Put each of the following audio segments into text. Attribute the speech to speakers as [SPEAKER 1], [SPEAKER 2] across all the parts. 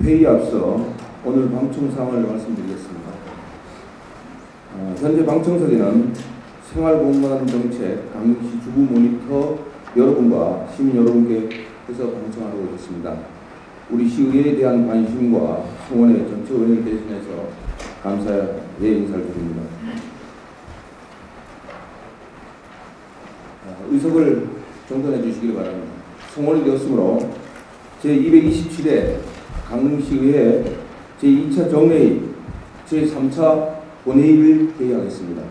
[SPEAKER 1] 회의에 앞서 오늘 방청사항을 말씀드리겠습니다. 현재 방청석에는 생활공간정책 강릉시 주부 모니터 여러분과 시민 여러분께서 방청하고 계십니다. 우리 시의회에 대한 관심과 성원의 전체 원인을 대신해서 감사의 인사를 드립니다. 의석을 정돈해 주시기 바랍니다. 성원이 되었으므로 제227회 강릉시의회 제2차 정회의 제3차 본회의를 개의하겠습니다.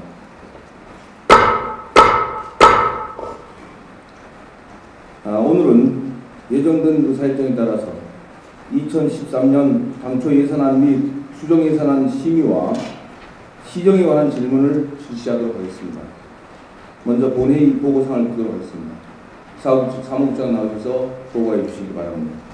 [SPEAKER 1] 오늘은 예정된 의사일정에 따라서 2013년 당초 예산안 및 수정 예산안 심의와 시정에 관한 질문을 실시하도록 하겠습니다. 먼저 본회의 보고상을 보도록 하겠습니다. 사무국장 나오셔서 보고해 주시기 바랍니다.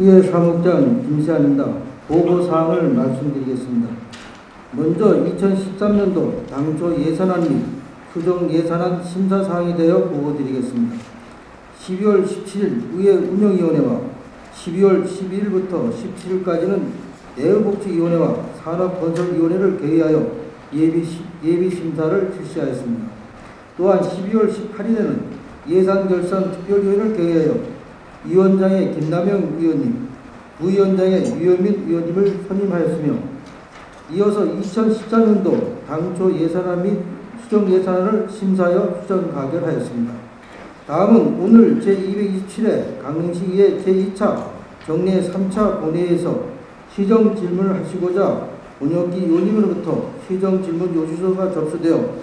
[SPEAKER 2] 예, 사무국장 김시환입니다. 보고사항을 말씀드리겠습니다. 먼저 2013년도 당초 예산안 및 수정 예산안 심사사항에 대하여 보고드리겠습니다. 12월 17일 의회 운영위원회와 12월 12일부터 17일까지는 내의복지위원회와 산업건설위원회를 개의하여 예비심사를 실시하였습니다. 또한 12월 18일에는 예산결산특별위원회를 개의하여 위원장의 김남영 위원님, 부위원장의 유현민 위원님을 선임하였으며 이어서 2014년도 당초 예산안 및 수정 예산안을 심사하여 수정 가결하였습니다. 다음은 오늘 제227회 강릉시의회 제2차 정례 3차 본회의에서 시정 질문을 하시고자 본역기 위원님으로부터 시정 질문 요구서가 접수되어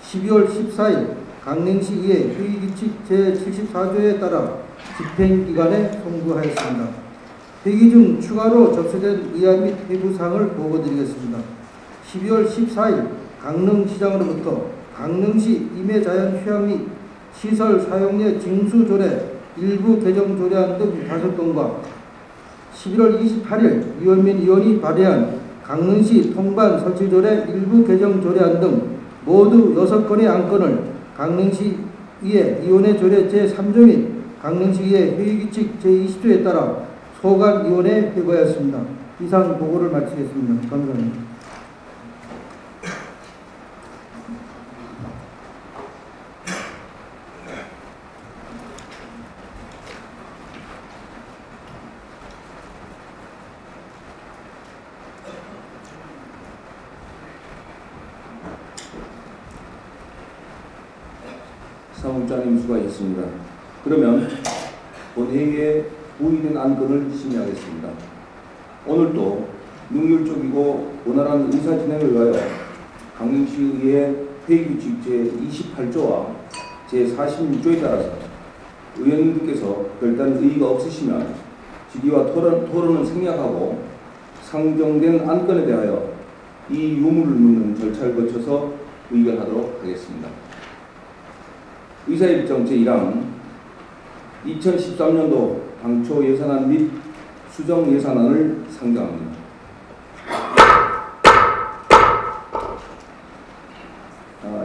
[SPEAKER 2] 12월 14일 강릉시의회 회의규칙 제74조에 따라 집행기관에 송부하였습니다. 회기 중 추가로 접수된 의안 및 회부사항을 보고드리겠습니다. 12월 14일 강릉시장으로부터 강릉시 임해자연 휴양 및 시설 사용료 징수조례 일부 개정 조례안 등 5건과 11월 28일 유현민 의원이 발의한 강릉시 통반 설치조례 일부 개정 조례안 등 모두 6건의 안건을 강릉시의회 위원회 조례 제3조 및 강릉시의회 회의규칙 제20조에 따라 소관위원회에 회부하였습니다. 이상 보고를 마치겠습니다. 감사합니다.
[SPEAKER 1] 사무국장님 수고하셨습니다. 그러면 본회의에 부의된 안건을 심의하겠습니다. 오늘도 능률적이고 원활한 의사 진행을 위하여 강릉시의회 회의규칙 제28조와 제46조에 따라서 의원님들께서 별다른 의의가 없으시면 질의와 토론은 생략하고 상정된 안건에 대하여 이 유무를 묻는 절차를 거쳐서 의결하도록 하겠습니다. 의사일정 제1항 2013년도 당초 예산안 및 수정 예산안을 상정합니다.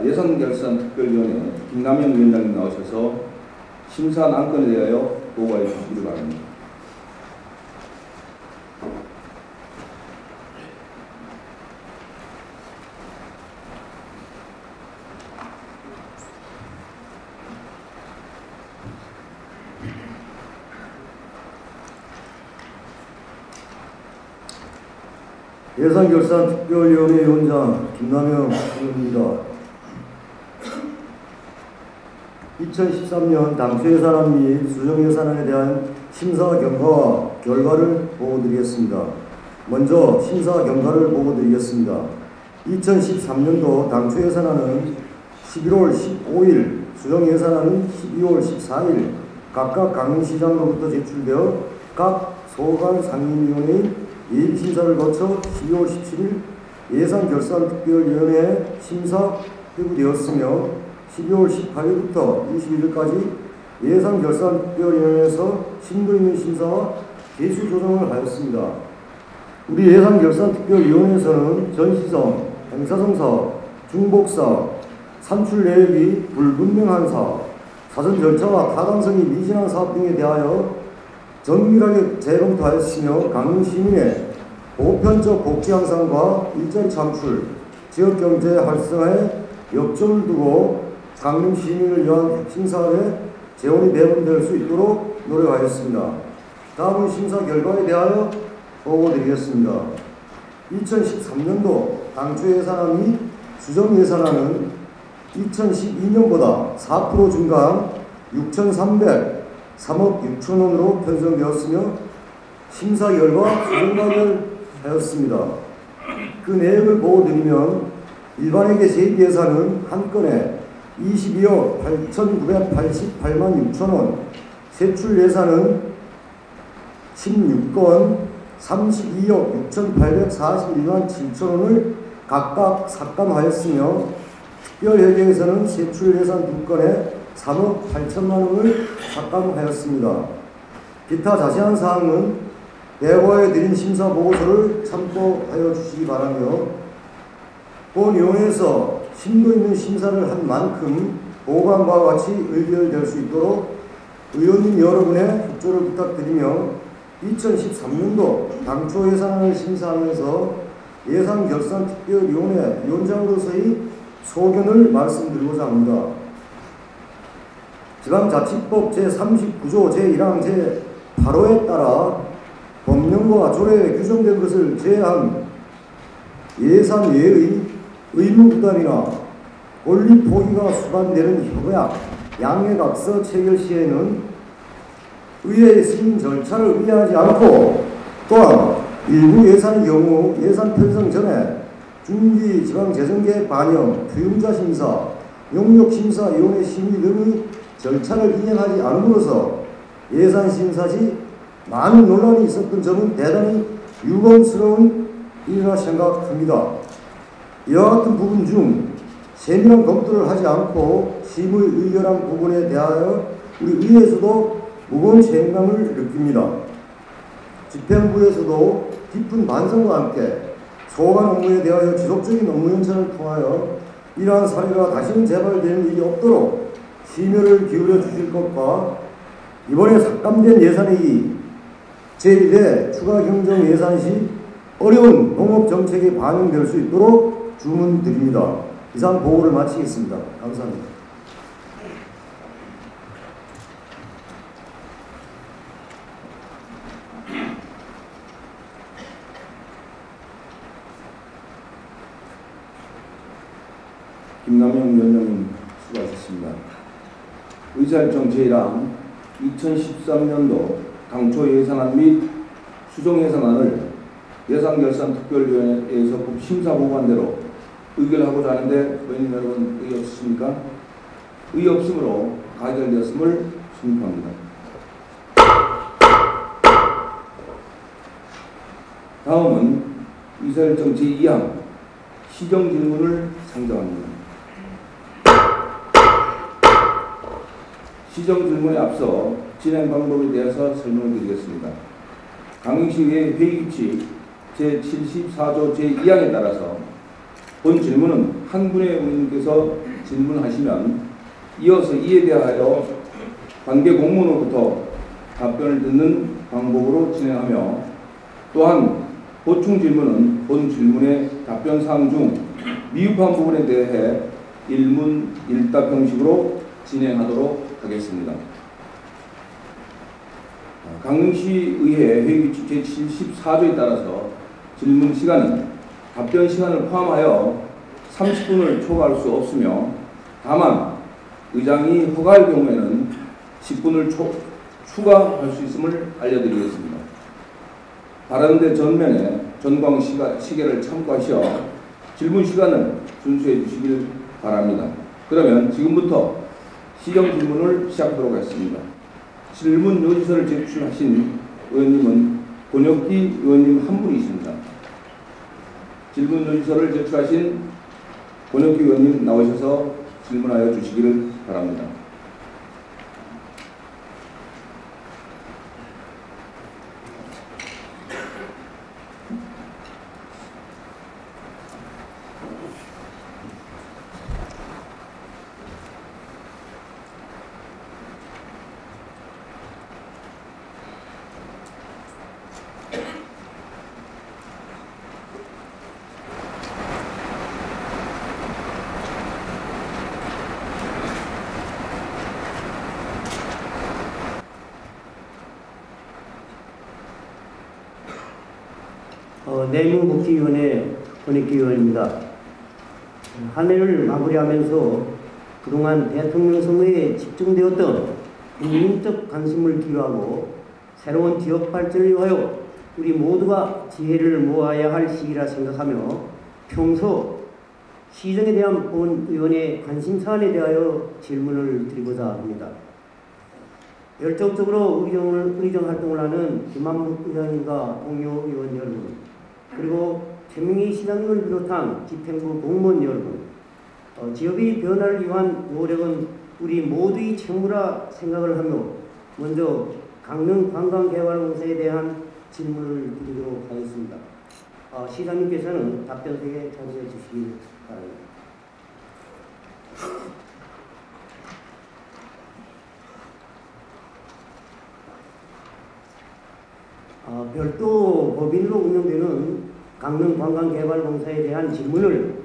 [SPEAKER 1] 예산결산특별위원회 김남영 위원장님 나오셔서 심사한 안건에 대하여 보고해 주시기 바랍니다.
[SPEAKER 3] 예산결산특별위원회 위원장 김남영 의원입니다. 2013년 당초 예산안 및 수정 예산안에 대한 심사 경과와 결과를 보고드리겠습니다. 먼저 심사 경과를 보고드리겠습니다. 2013년도 당초 예산안은 11월 15일, 수정 예산안은 12월 14일 각각 강릉시장으로부터 제출되어 각 소관 상임위원회의 예비심사를 거쳐 12월 17일 예산결산특별위원회 심사 회부되었으며 12월 18일부터 21일까지 예산결산특별위원회에서 심도 있는 심사와 개수 조정을 하였습니다. 우리 예산결산특별위원회에서는 전시성, 행사성 사업, 중복사업, 산출 내역이 불분명한 사업, 사전 절차와 타당성이 미진한 사업 등에 대하여 정밀하게 재검토하였으며 강릉 시민의 보편적 복지 향상과 일자리 창출, 지역경제 활성화에 역점을 두고 강릉 시민을 위한 핵심 사업에 재원이 배분될 수 있도록 노력하였습니다. 다음은 심사 결과에 대하여 보고드리겠습니다. 2013년도 당초 예산안 및 수정 예산안은 2012년보다 4% 증가한 6,303억 6천원으로 편성되었으며 심사 결과 수정관을 그 내역을 보고드리면 일반회계 세입 예산은 한 건에 22억 8,988만 6천원, 세출 예산은 16건 32억 6,841만 7천원을 각각 삭감하였으며 특별회계에서는 세출 예산 2건에 3억 8천만 원을 삭감하였습니다. 기타 자세한 사항은 대고에 드린 심사 보고서를 참고하여 주시기 바라며 본위원회에서 심도 있는 심사를 한 만큼 보고안과 같이 의결될 수 있도록 의원님 여러분의 협조를 부탁드리며 2013년도 당초 예산안을 심사하면서 예산결산특별위원회 위원장으로서의 소견을 말씀드리고자 합니다. 지방자치법 제39조 제1항 제8호에 따라 법령과 조례에 규정된 것을 제외한 예산 외의 의무부담이나 권리 포기가 수반되는 협약, 양해각서 체결 시에는 의회의 승인 절차를 위하지 않고 또한 일부 예산의 경우 예산 편성 전에 중기지방재정계획 반영, 투용자 심사, 용역심사위원회 심의 등의 절차를 이행하지 않음으로써 예산 심사 시 많은 논란이 있었던 점은 대단히 유감스러운 일이라 생각합니다. 이와 같은 부분 중 세밀한 검토를 하지 않고 심의 의결한 부분에 대하여 우리 의회에서도 무거운 책임감을 느낍니다. 집행부에서도 깊은 반성과 함께 소관 업무에 대하여 지속적인 업무 연차를 통하여 이러한 사례가 다시는 재발되는 일이 없도록 심혈을 기울여 주실 것과 이번에 삭감된 예산의 제1회 추가 경정 예산 시 어려운 농업정책에 반영될 수 있도록 주문드립니다. 이상 보고를 마치겠습니다. 감사합니다.
[SPEAKER 1] 김남영 위원장님 수고하셨습니다. 의사일정 제1항 2013년도 당초 예산안 및 수정 예산안을 예산결산특별위원회에서 심사보고한대로 의결하고자 하는데 의원님 여러분 의의 없으십니까? 의의 없으므로 가결되었음을 선포합니다. 다음은 의사일정 제2항 시정질문을 상정합니다. 시정질문에 앞서 진행 방법에 대해서 설명을 드리겠습니다. 강릉시의회 회의규칙 제74조 제2항에 따라서 본 질문은 한 분의 의원님께서 질문하시면 이어서 이에 대하여 관계 공무원으로부터 답변을 듣는 방법으로 진행하며 또한 보충 질문은 본 질문의 답변 사항 중 미흡한 부분에 대해 일문 일답 형식으로 진행하도록 하겠습니다. 강릉시의회 회의규칙 제74조에 따라서 질문 시간은 답변 시간을 포함하여 30분을 초과할 수 없으며 다만 의장이 허가할 경우에는 10분을 추가할 수 있음을 알려드리겠습니다. 발언대 전면에 전광 시계를 참고하시어 질문 시간을 준수해 주시길 바랍니다. 그러면 지금부터 시정 질문을 시작하도록 하겠습니다. 질문 요지서를 제출하신 의원님은 권혁기 의원님 한 분이십니다. 질문 논의서를 제출하신 권혁기 의원님 나오셔서 질문하여 주시기를 바랍니다.
[SPEAKER 4] 내무복지위원회 권익기 의원입니다. 한 해를 마무리하면서 그동안 대통령 선거에 집중되었던 국민적 관심을 기여하고 새로운 지역 발전을 위하여 우리 모두가 지혜를 모아야 할 시기라 생각하며 평소 시정에 대한 본 의원의 관심 사안에 대하여 질문을 드리고자 합니다. 열정적으로 의정 활동을 하는 김한묵 의원과 동료 의원 여러분, 그리고 최민희 시장님을 비롯한 집행부 공무원 여러분, 지역의 변화를 위한 노력은 우리 모두의 책무라 생각을 하며 먼저 강릉 관광개발공사에 대한 질문을 드리도록 하겠습니다. 시장님께서는 답변서에 참여해 주시기 바랍니다. 별도 법인으로 운영되는 강릉관광개발공사에 대한 질문을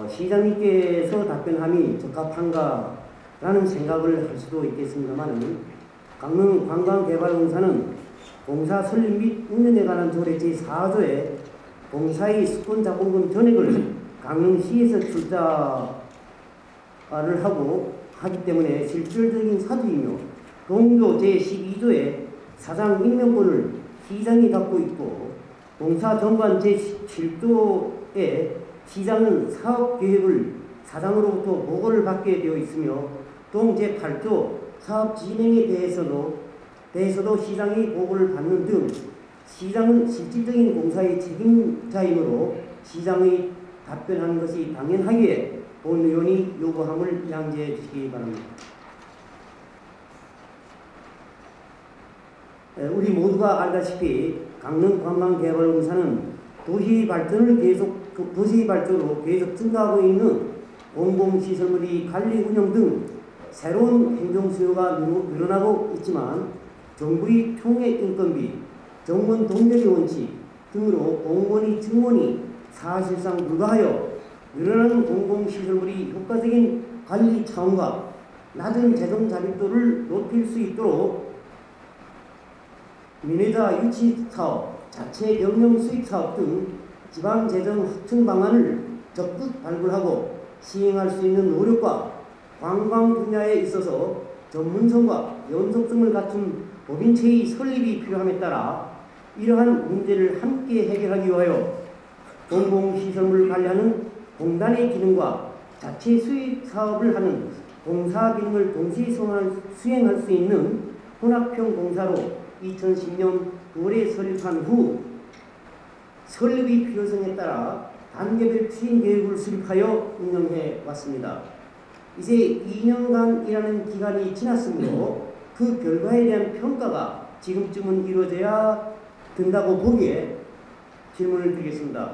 [SPEAKER 4] 시장님께서 답변함이 적합한가라는 생각을 할 수도 있겠습니다만, 강릉관광개발공사는 공사 설립 및 운영에 관한 조례 제4조에 공사의 수권자본금 전액을 강릉시에서 출자를 하기 때문에 실질적인 사주이며, 동조 제12조에 사장 임명권을 시장이 갖고 있고, 공사 정관 제7조에 시장은 사업계획을 사장으로부터 보고를 받게 되어 있으며, 동 제8조 사업 진행에 대해서도 시장이 보고를 받는 등 시장은 실질적인 공사의 책임자이므로 시장의 답변하는 것이 당연하기에 본 의원이 요구함을 양지해 주시기 바랍니다. 우리 모두가 알다시피 강릉관광개발공사는 도시 발전으로 계속 증가하고 있는 공공시설물의 관리 운영 등 새로운 행정 수요가 늘어나고 있지만, 정부의 총액 인건비, 정원 동결의 원칙 등으로 공무원의 증원이 사실상 불가하여 늘어나는 공공시설물의 효과적인 관리 차원과 낮은 재정 자립도를 높일 수 있도록 민회자 유치 사업, 자체 경영 수익 사업 등 지방 재정 확충 방안을 적극 발굴하고 시행할 수 있는 노력과 관광 분야에 있어서 전문성과 연속성을 갖춘 법인체의 설립이 필요함에 따라 이러한 문제를 함께 해결하기 위하여 공공시설물을 관리하는 공단의 기능과 자체 수익 사업을 하는 공사 기능을 동시에 수행할 수 있는 혼합형 공사로 2010년 9월에 설립한 후 설립의 필요성에 따라 단계별 추진 계획을 수립하여 운영해 왔습니다. 이제 2년간이라는 기간이 지났으므로 그 결과에 대한 평가가 지금쯤은 이루어져야 된다고 보기에 질문을 드리겠습니다.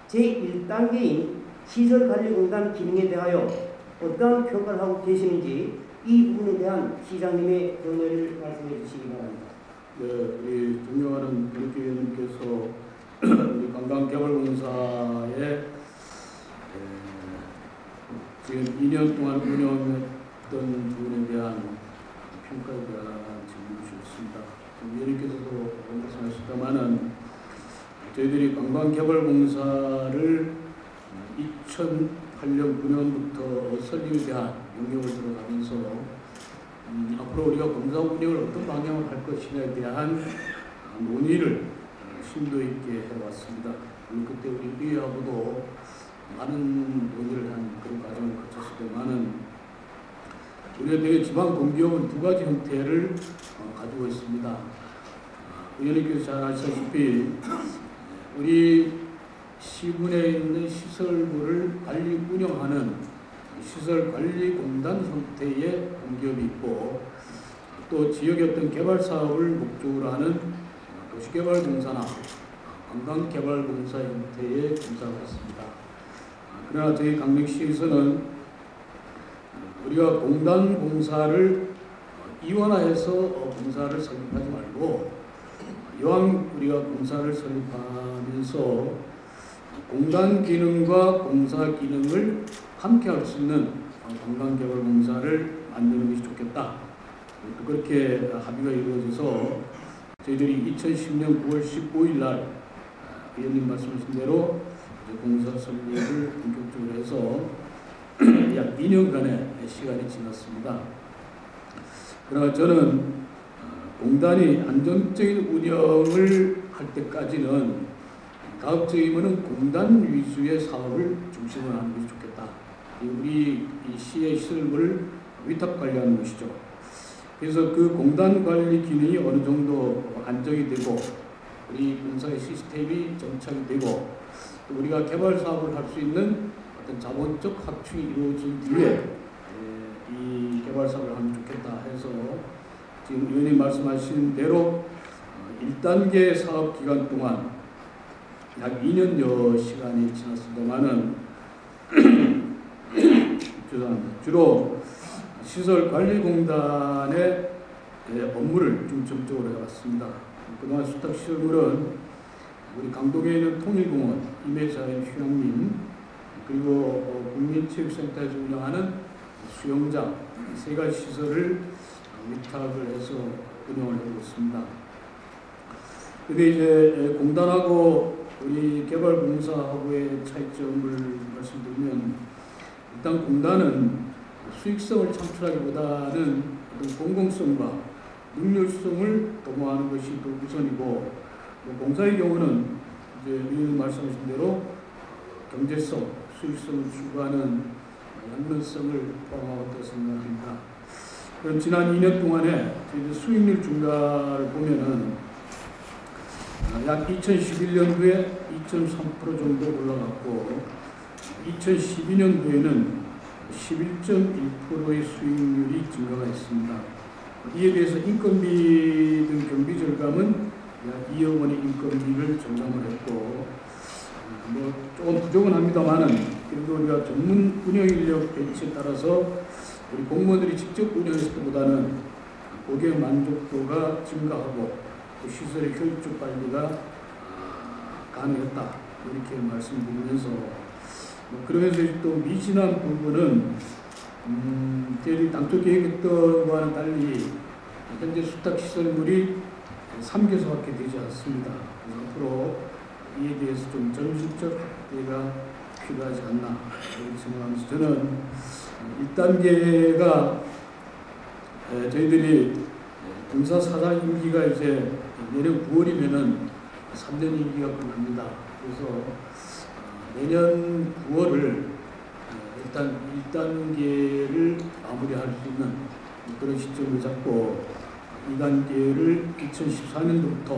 [SPEAKER 4] 제1단계인 시설관리공단 기능에 대하여 어떠한 평가를 하고 계시는지 이 부분에 대한 시장님의 견해를 말씀해 주시기 바랍니다.
[SPEAKER 5] 네, 우리 존경하는 권익기 의원님께서 우리 관광개발공사의 지금 2년 동안 운영했던 부분에 대한 평가에 대한 질문을 주셨습니다. 의원님께서도 말씀하셨다마는 저희들이 관광개발공사를 2008년 9년부터 설립에 대한 영역을 들어가면서 앞으로 우리가 공사 운영을 어떤 방향으로 할 것이냐에 대한 논의를 심도 있게 해왔습니다. 그때 우리 의회하고도 많은 논의를 한 그런 과정을 거쳤을 때만은 우리가 되게 지방 공기업은 두 가지 형태를 가지고 있습니다. 의원님께서 잘 아시다시피 우리 시군에 있는 시설물을 관리 운영하는 시설관리공단 형태의 공기업이 있고, 또 지역의 어떤 개발 사업을 목적으로 하는 도시개발공사나 관광개발공사 형태의 공사가 있습니다. 그러나 저희 강릉시에서는 우리가 공단 공사를 이원화해서 공사를 설립하지 말고, 이왕 우리가 공사를 설립하면서 공단 기능과 공사 기능을 함께 할 수 있는 관광개발공사를 만드는 것이 좋겠다. 그렇게 합의가 이루어져서 저희들이 2010년 9월 15일 날 의원님 말씀하신 대로 공사 설립을 본격적으로 해서 약 2년간의 시간이 지났습니다. 그러나 저는 공단이 안정적인 운영을 할 때까지는 가급적이면 공단 위주의 사업을 중심으로 하는 것이 좋겠다. 우리 이 시의 시설물을 위탁 관리하는 것이죠. 그래서 그 공단 관리 기능이 어느 정도 안정이 되고, 우리 공사의 시스템이 정착이 되고, 또 우리가 개발 사업을 할 수 있는 어떤 자본적 확충이 이루어진 뒤에 이 개발 사업을 하면 좋겠다 해서 지금 의원님 말씀하신 대로 1단계 사업 기간 동안 약 2년여 시간이 지났습니다만은 주로 시설관리공단의 업무를 중점적으로 해왔습니다. 그동안 수탁시설물은 우리 강동에 있는 통일공원, 임해자연 휴양림, 그리고 국민체육센터에서 운영하는 수영장, 세 가지 시설을 위탁을 해서 운영을 하고 있습니다. 근데 이제 공단하고 우리 개발공사하고의 차이점을 말씀드리면, 일단 공단은 수익성을 창출하기보다는 어떤 공공성과 능률성을 도모하는 것이 더 우선이고, 공사의 경우는 이제 의원님 말씀하신 대로 경제성, 수익성을 추구하는 양면성을 포함하고 있다고 생각합니다. 그럼 지난 2년 동안에 저희 수익률 증가를 보면은 약 2011년도에 2.3% 정도 올라갔고, 2012년도에는 11.1%의 수익률이 증가가 있습니다. 이에 대해서 인건비 등 경비 절감은 약 2억 원의 인건비를 절감을 했고, 뭐 조금 부족은 합니다만은 그래도 우리가 전문 운영 인력 배치에 따라서 우리 공무원들이 직접 운영했을 때보다는 고객 만족도가 증가하고 또 시설의 효율적 관리가 가능했다, 이렇게 말씀드리면서, 그러면서 또 미진한 부분은 저희들이 당초 계획했던 거와는 달리 현재 수탁시설물이 3개소밖에 되지 않습니다. 그래서 앞으로 이에 대해서 좀 전술적 확대가 필요하지 않나 이렇게 생각하면서, 저는 1단계가 저희들이 공사 사장 임기가 이제 내년 9월이면은 3년 임기가 끝납니다. 그래서 내년 9월을 일단 1단계를 마무리할 수 있는 그런 시점을 잡고 2단계를 2014년도부터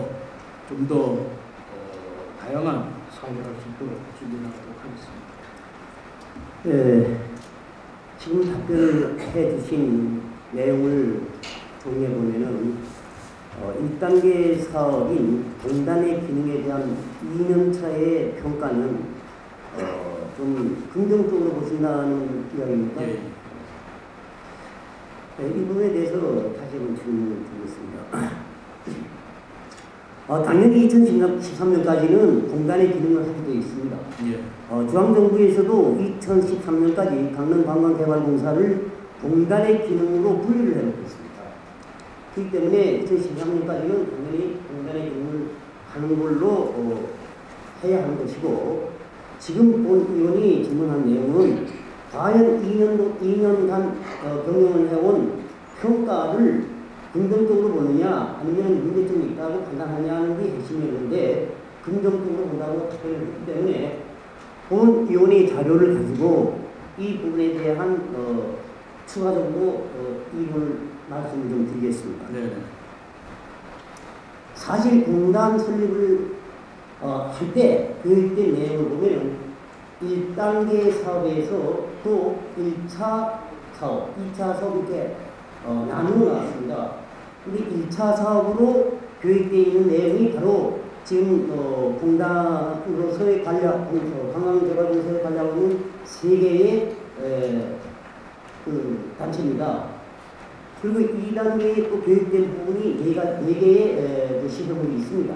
[SPEAKER 5] 좀 더 다양한 사업을 할 수 있도록 준비하도록 하겠습니다.
[SPEAKER 4] 지금 답변을 해주신 내용을 정리해 보면은 1단계 사업인 공단의 기능에 대한 2년차의 평가는 좀 긍정적으로 보신다는 이야기입니까?
[SPEAKER 5] 예.
[SPEAKER 4] 이 부분에 대해서 다시 한번 질문을 드리겠습니다. 당연히 2013년까지는 공단의 기능을 하고 있습니다.
[SPEAKER 5] 예.
[SPEAKER 4] 중앙정부에서도 2013년까지 강릉관광개발공사를 공단의 기능으로 분리를 해놓고 있습니다. 그렇기 때문에 2013년까지는 당연히 공단의 기능을 하는 걸로 해야 하는 것이고, 지금 본 의원이 질문한 내용은 과연 2년간 경영을 해온 평가를 긍정적으로 보느냐 아니면 문제점이 있다고 판단하냐는 게 핵심이었는데, 긍정적으로 본다고 답변을 했기 때문에 본 의원의 자료를 가지고 이 부분에 대한 추가적으로 이 부분을 말씀을 좀 드리겠습니다.
[SPEAKER 5] 네.
[SPEAKER 4] 사실 공단 설립을 한때 교육된 내용을 보면은 1단계 사업에서 또 1차 사업, 2차 사업 이렇게 나누어 나왔습니다. 근데 1차 사업으로 교육되어 있는 내용이 바로 지금 공단으로서의 관광개발공사에 관리하고 있는 3개의 그 단체입니다. 그리고 2단계에 또 교육된 부분이 4개의 시설물이 있습니다.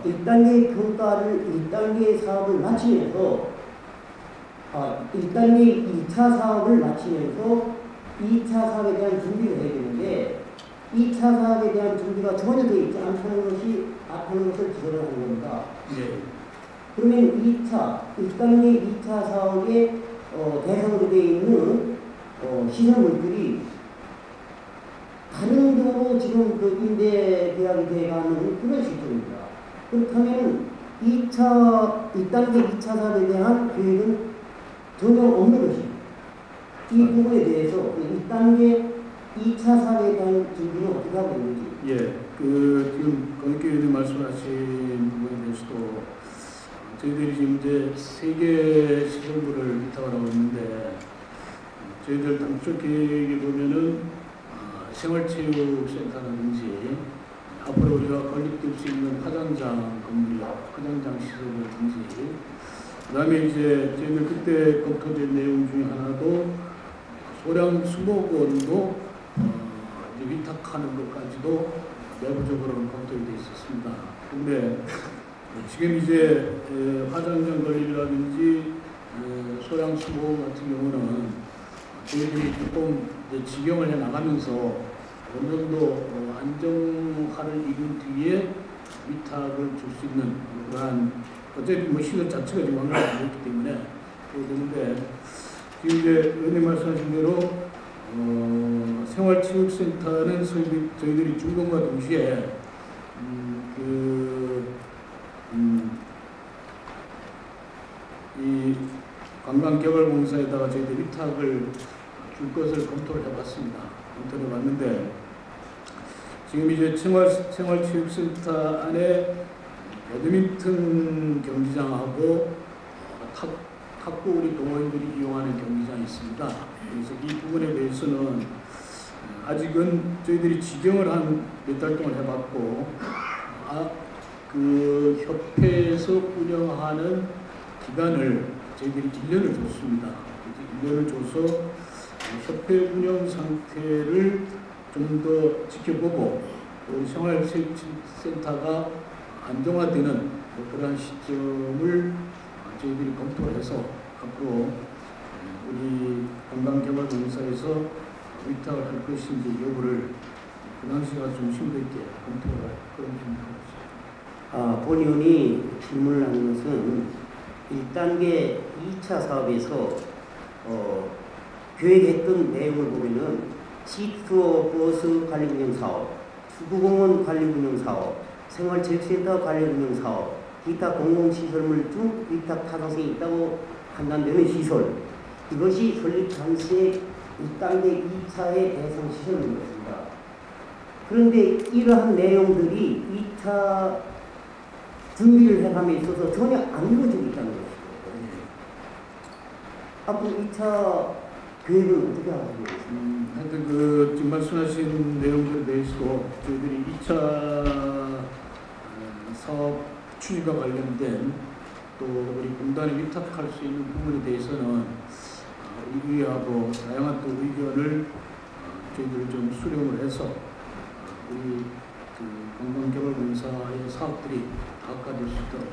[SPEAKER 4] 1단계 평가를 1단계 사업을 마치면서 1단계 1차 사업을 마치면서 2차 사업에 대한 준비를 해야 되는데 2차 사업에 대한 준비가 전혀 되어 있지 않다는 것을 지적을 하는 겁니다.
[SPEAKER 5] 예.
[SPEAKER 4] 그러면 1단계 2차 사업의 대상으로 되어 있는 시설물들이 다른 도로 지금 그 임대 계약이 돼가는 그런 시점입니다. 그렇다면 1단계 2차 사업에 대한 계획은 전혀 없는 것입니다. 이 부분에 대해서 1단계 2차 사업에 대한 준비는 어떻게 하고 있는지.
[SPEAKER 5] 예, 지금 권익계 의원님 말씀하신 부분에 대해서도 저희들이 지금 이제 3개 시설물을 위탁을 하고 있는데 저희들 당초 계획에 보면은 생활체육센터라든지 앞으로 우리가 건립될 수 있는 화장장 건물, 화장장 시설이라든지 그 다음에 이제 저희들 그때 검토된 내용 중에 하나도 소량 수목원도 이제 위탁하는 것까지도 내부적으로는 검토가 되어 있었습니다. 근데 지금 이제 화장장 건립이라든지 소량 수목원 같은 경우는 저희들이 조금 이제 지경을 해 나가면서 어느 정도 안정화를 이룬 뒤에 위탁을 줄 수 있는 그러한 어차피 뭐 시설 자체가 지금 완전히 안 됐기 때문에 그렇게 되는데 지금 이제 의원님 말씀하신 대로 생활체육센터는 저희들이 준공과 동시에 이 관광개발공사에다가 저희들 위탁을 줄 것을 검토를 해봤습니다. 검토를 해봤는데 지금 이제 생활체육센터 안에 배드민턴 경기장하고 탁구 우리 동호인들이 이용하는 경기장이 있습니다. 그래서 이 부분에 대해서는 아직은 저희들이 지경을 한 몇 달 동안 해봤고 그 협회에서 운영하는 기간을 저희들이 1년을 줬습니다. 1년을 줘서 협회 운영 상태를 좀 더 지켜보고 우리 생활체육센터가 안정화되는 그러한 시점을 저희들이 검토를 해서 앞으로 우리 관광개발공사에서 위탁을 할 것인지 여부를 그 당시가 좀 심도 있게 검토를 할 그런 생각을 했습니다.
[SPEAKER 4] 본 의원이 질문을 하는 것은 1단계 2차 사업에서 계획했던 내용을 보면은 시투어 버스 관리 운영 사업, 수구공원 관리 운영 사업, 생활체육센터 관리 운영 사업, 기타 공공시설물 중 위탁 타당성이 있다고 판단되는 시설, 이것이 설립 당시에 1단계 2차의 대상 시설물이었습니다. 그런데 이러한 내용들이 2차 준비를 해감에 있어서 전혀 안 이루어지고 있다는 것이죠. 앞으로 2차 계획을 어떻게 하고 있습니까?
[SPEAKER 5] 하여튼 지금 말씀하신 내용들에 대해서도 저희들이 2차 사업 추진과 관련된 또 우리 공단에 위탁할 수 있는 부분에 대해서는 우리 의회하고 다양한 또 의견을 저희들이 좀 수렴을 해서 우리 관광개발공사의 사업들이 다각화될 수 있도록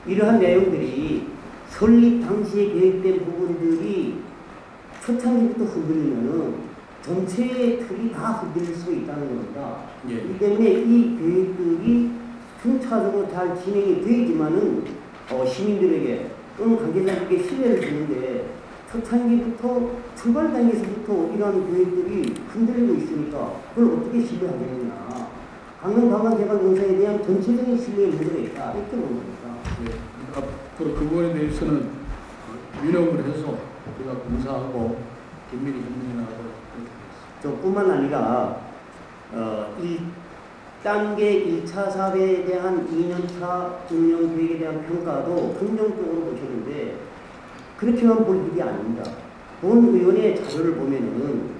[SPEAKER 4] 이러한 내용들이 설립 당시에 계획된 부분들이 초창기부터 흔들리면은 전체의 틀이 다 흔들릴 수 있다는 겁니다.
[SPEAKER 5] 예.
[SPEAKER 4] 그렇기 때문에 이 계획들이 순차적으로 잘 진행이 되지만은 시민들에게 또는 관계자들에게 신뢰를 주는데 초창기부터 출발 단계에서부터 이러한 계획들이 흔들리고 있으니까 그걸 어떻게 신뢰하겠느냐. 관광개발공사에 대한 전체적인 신뢰의 문제가 있다. 이렇게 보는 겁니다.
[SPEAKER 5] 예. 앞으로 그 부분에 대해서는 위력을 해서 우리가 공사하고 긴밀히 협력을 하도록 그렇게 되겠습니다.
[SPEAKER 4] 뿐만 아니라 이 1단계 1차 사업에 대한 2년차 운영 계획에 대한 평가도 긍정적으로 보셨는데 그렇게만 볼 일이 아닙니다. 본 의원의 자료를 보면은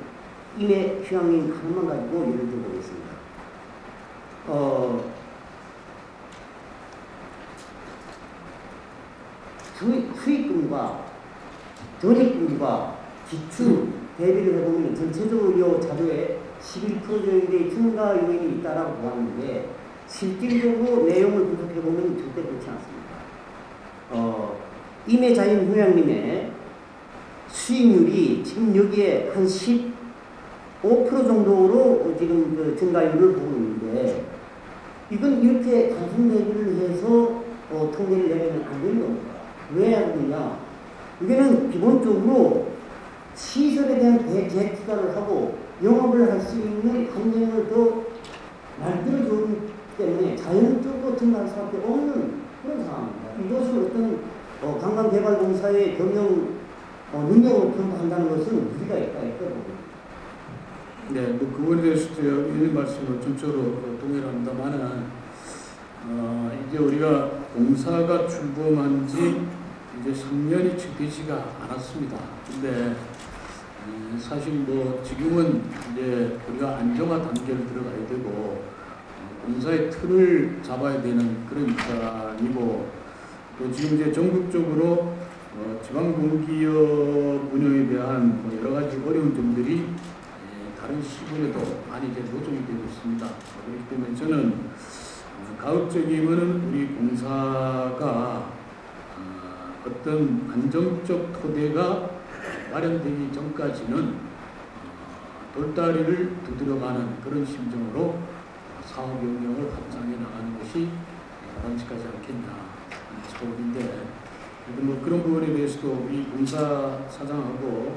[SPEAKER 4] 임해 휴양림 하나만 가지고 예를 들어보겠습니다. 수익금과 전입금과 기출 대비를 해보면 전체적으로 이 자료에 11% 정도의 증가 요인이 있다라고 보았는데 실질적으로 내용을 분석해보면 절대 그렇지 않습니다. 임해 자연 휴양림의 수익률이 지금 여기에 한 15% 정도로 지금 그 증가율을 보고 있는데 이건 이렇게 단순 대비를 해서 통계를 내면 안 되는 겁니다. 왜 안 되냐? 이게는 기본적으로 시설에 대한 재투자를 하고 영업을 할 수 있는 환경을 더 만들어주기 때문에 자연적으로 증가할 수밖에 없는 그런 상황입니다. 이것을 어떤 관광개발공사의 경영 능력으로 평가한다는 것은 무리가 있다고 봅니다.
[SPEAKER 5] 네, 뭐 그거에 대해서도 이 말씀을 전적으로 동의합니다만은 이제 우리가 공사가 출범한 지 이제 3년이 채 되지가 않았습니다. 근데 사실 뭐 지금은 이제 우리가 안정화 단계를 들어가야 되고 공사의 틀을 잡아야 되는 그런 입장이고 또 지금 이제 전국적으로 지방공기업 운영에 대한 뭐 여러 가지 어려운 점들이 다른 시군에도 많이 이제 노정이 되고 있습니다. 그렇기 때문에 저는 가급적이면은 우리 공사가 어떤 안정적 토대가 마련되기 전까지는 돌다리를 두드려가는 그런 심정으로 사업 영역을 확장해 나가는 것이 바람직하지 않겠냐 하는 차원인데 뭐 그런 부분에 대해서도 우리 공사 사장하고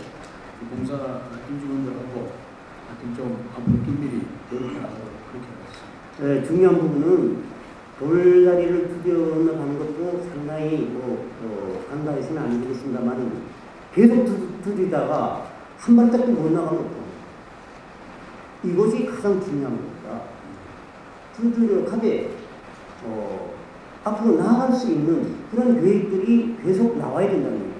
[SPEAKER 5] 공사 임직원들하고 하여튼 좀 앞으로 긴밀히 노력해 나가도록 그렇게 하겠습니다.
[SPEAKER 4] 네, 중요한 부분은 돌다리를 두드려가는 것도 상당히 간과해서는 안 되겠습니다만 계속 두드리다가 한 발짝도 못 나가면 어떡합니까? 이것이 가장 중요한 겁니다. 두드려가되 앞으로 나아갈 수 있는 그런 계획들이 계속 나와야 된다는 거죠.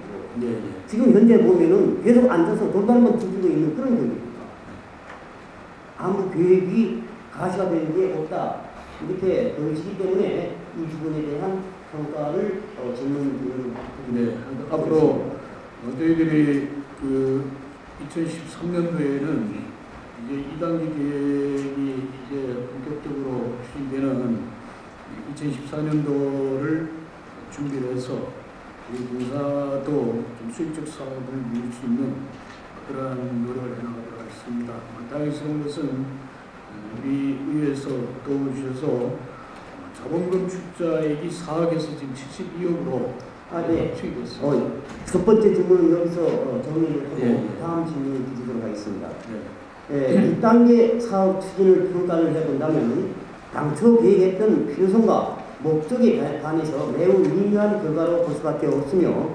[SPEAKER 5] 네.
[SPEAKER 4] 지금 현재 보면은 계속 앉아서 돌다리만 두드리고 있는 그런 계획입니다. 아무 계획이 가시가 되는 게 없다. 이렇게 보여지기 때문에 이 부분에 대한 평가를 질문을
[SPEAKER 5] 네. 앞으로 저희들이 그 2013년도에는 이제 2단계 계획이 이제 본격적으로 추진되는 2014년도를 준비를 해서 우리 공사도 좀 수익적 사업을 누릴 수 있는 그러한 노력을 해나가도록 하겠습니다. 다행스러운 것은 우리 의회에서 도와주셔서 자본금 출자액이 4억에서 지금 72억으로
[SPEAKER 4] 네.
[SPEAKER 5] 추이됐습니다.
[SPEAKER 4] 첫 번째 질문은 여기서 정리를 하고
[SPEAKER 5] 예.
[SPEAKER 4] 다음 질문을 드리도록 하겠습니다.
[SPEAKER 5] 네.
[SPEAKER 4] 1단계 사업 추진을 평가를 해본다면 당초 계획했던 필요성과 목적에 반해서 매우 미묘한 결과로 볼 수밖에 없으며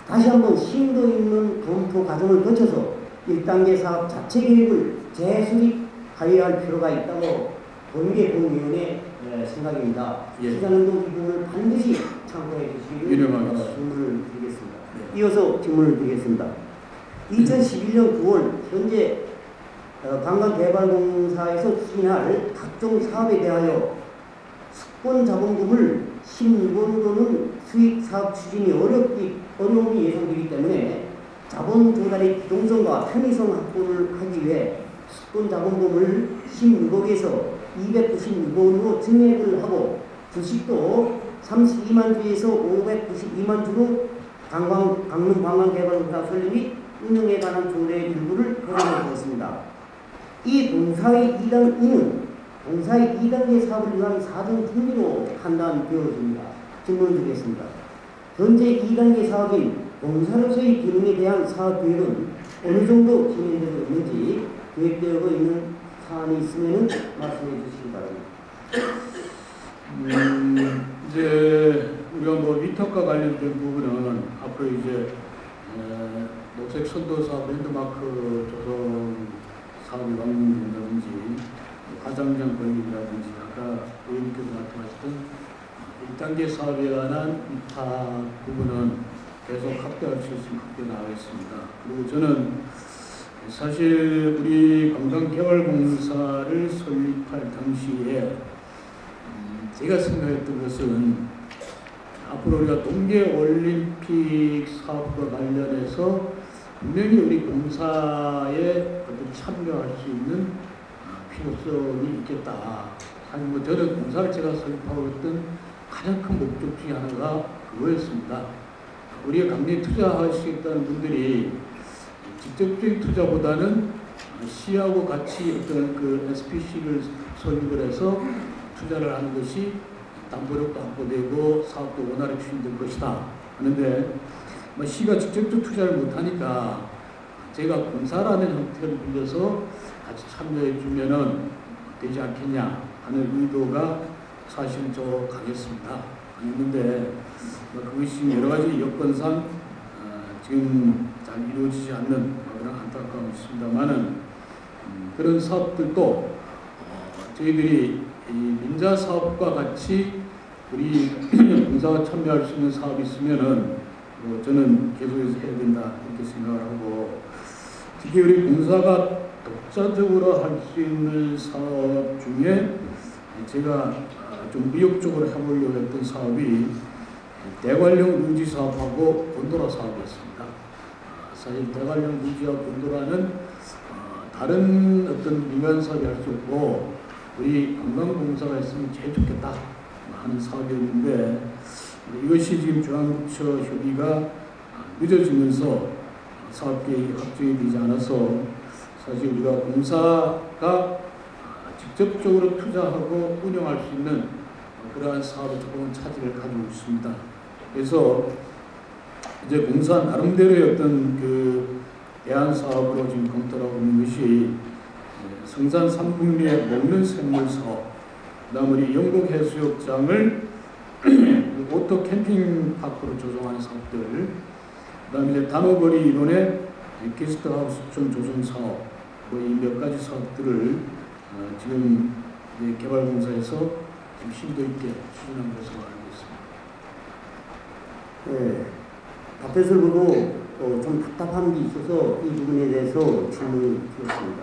[SPEAKER 4] 다시 한번 심도 있는 검토 과정을 거쳐서 1단계 사업 자체 계획을 재수립하여야 할 필요가 있다고 보는 게 본위원의 생각입니다.
[SPEAKER 5] 예.
[SPEAKER 4] 시장운동 이 부분을 반드시 참고해 주시기를 질문을 드리겠습니다.
[SPEAKER 5] 네.
[SPEAKER 4] 이어서 질문을 드리겠습니다. 2011년 9월 현재 관광개발공사에서 추진할 각종 사업에 대하여 숙본 자본금을 16원으로는 수익 사업 추진이 어려움이 예상되기 때문에 자본 조달의 기동성과 편의성 확보를 하기 위해 숙본 자본금을 16억에서 296원으로 증액을 하고 주식도 32만 주에서 592만 주로 강릉관광개발공사 설립 및 운영에 관한 조례 일부를 개정해 주었습니다. 이 공사의 2단계는 공사의 2단계 사업을 위한 사정 준비로 판단되어집니다. 질문을 드리겠습니다. 현재 2단계 사업인 공사로서의 기능에 대한 사업 계획은 어느 정도 진행되고 있는지 계획되어 있는 사안이 있으면 말씀해 주시기 바랍니다.
[SPEAKER 5] 이제 우리가 뭐 위탁과 관련된 부분은 앞으로 이제 녹색 선도사 랜드마크 조성 사업이 완공된다든지 과장장 권리라든지 아까 의원님께서 말씀하셨던 1단계 사업에 관한 위탁 부분은 계속 확대할 수 있으면 확대 나가겠습니다. 그리고 저는 사실 우리 관광개발공사를 설립할 당시에 제가 생각했던 것은 앞으로 우리가 동계올림픽 사업과 관련해서 분명히 우리 공사에 어떤 참여할 수 있는 필요성이 있겠다. 사실 뭐 저는 공사를 제가 설립하고 있던 가장 큰 목적 중에 하나가 그거였습니다. 우리가 강력히 투자하시겠다는 분들이 직접적인 투자보다는 시하고 같이 어떤 그 SPC를 설립을 해서 투자를 하는 것이 담보력도 확보되고 사업도 원활히 추진될 것이다 하는데 뭐 시가 직접적 투자를 못하니까 제가 공사라는 형태를 빌려서 같이 참여해 주면은 되지 않겠냐 하는 의도가 사실 저 강했습니다. 했는데 그것이 여러 가지 여건상 지금 잘 이루어지지 않는 그런 안타까움이 있습니다만은 그런 사업들도 저희들이 이 민자 사업과 같이 우리 공사가 참여할 수 있는 사업이 있으면은 저는 계속해서 해야 된다 이렇게 생각을 하고 특히 우리 공사가 독자적으로 할 수 있는 사업 중에 제가 좀 의욕적으로 해보려고 했던 사업이 대관령 유지 사업하고 곤도라 사업이었습니다. 사실 대관령 유지와 곤도라는 다른 어떤 민간 사업이 할 수 없고 우리 관광공사가 있으면 제일 좋겠다 하는 사업이었는데 이것이 지금 중앙부처 협의가 늦어지면서 사업계획이 확정이 되지 않아서 사실 우리가 공사가 직접적으로 투자하고 운영할 수 있는 그러한 사업을 조금은 차질을 가지고 있습니다. 그래서 이제 공사 나름대로의 어떤 그 대안 사업으로 지금 검토를 하고 있는 것이 성산 삼북리의 먹는 샘물 사업, 그다음 우리 영국 해수욕장을 오토 캠핑 파크로 조성하는 사업들, 그다음 이제 단오거리 이론의 게스트하우스 촌 조성 사업, 뭐 이 몇 가지 사업들을 지금 이제 개발공사에서 좀 심도 있게 추진한 것으로 알고 있습니다.
[SPEAKER 4] 네, 박 해설부도 좀 답답한 게 있어서 이 부분에 대해서 질문을 드렸습니다.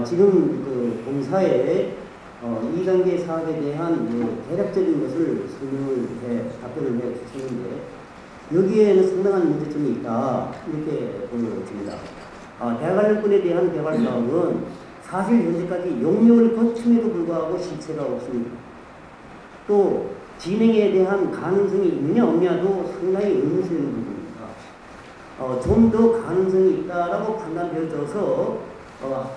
[SPEAKER 4] 지금 그 공사의 2단계 사업에 대한 대략적인 것을 답변을 해 주셨는데 여기에는 상당한 문제점이 있다 이렇게 보여집니다. 대관령군에 대한 개발 사업은 사실 현재까지 용역을 거침에도 불구하고 실체가 없습니다. 또 진행에 대한 가능성이 있느냐 없느냐도 상당히 의문스러운 부분입니다. 좀 더 가능성이 있다라고 판단되어져서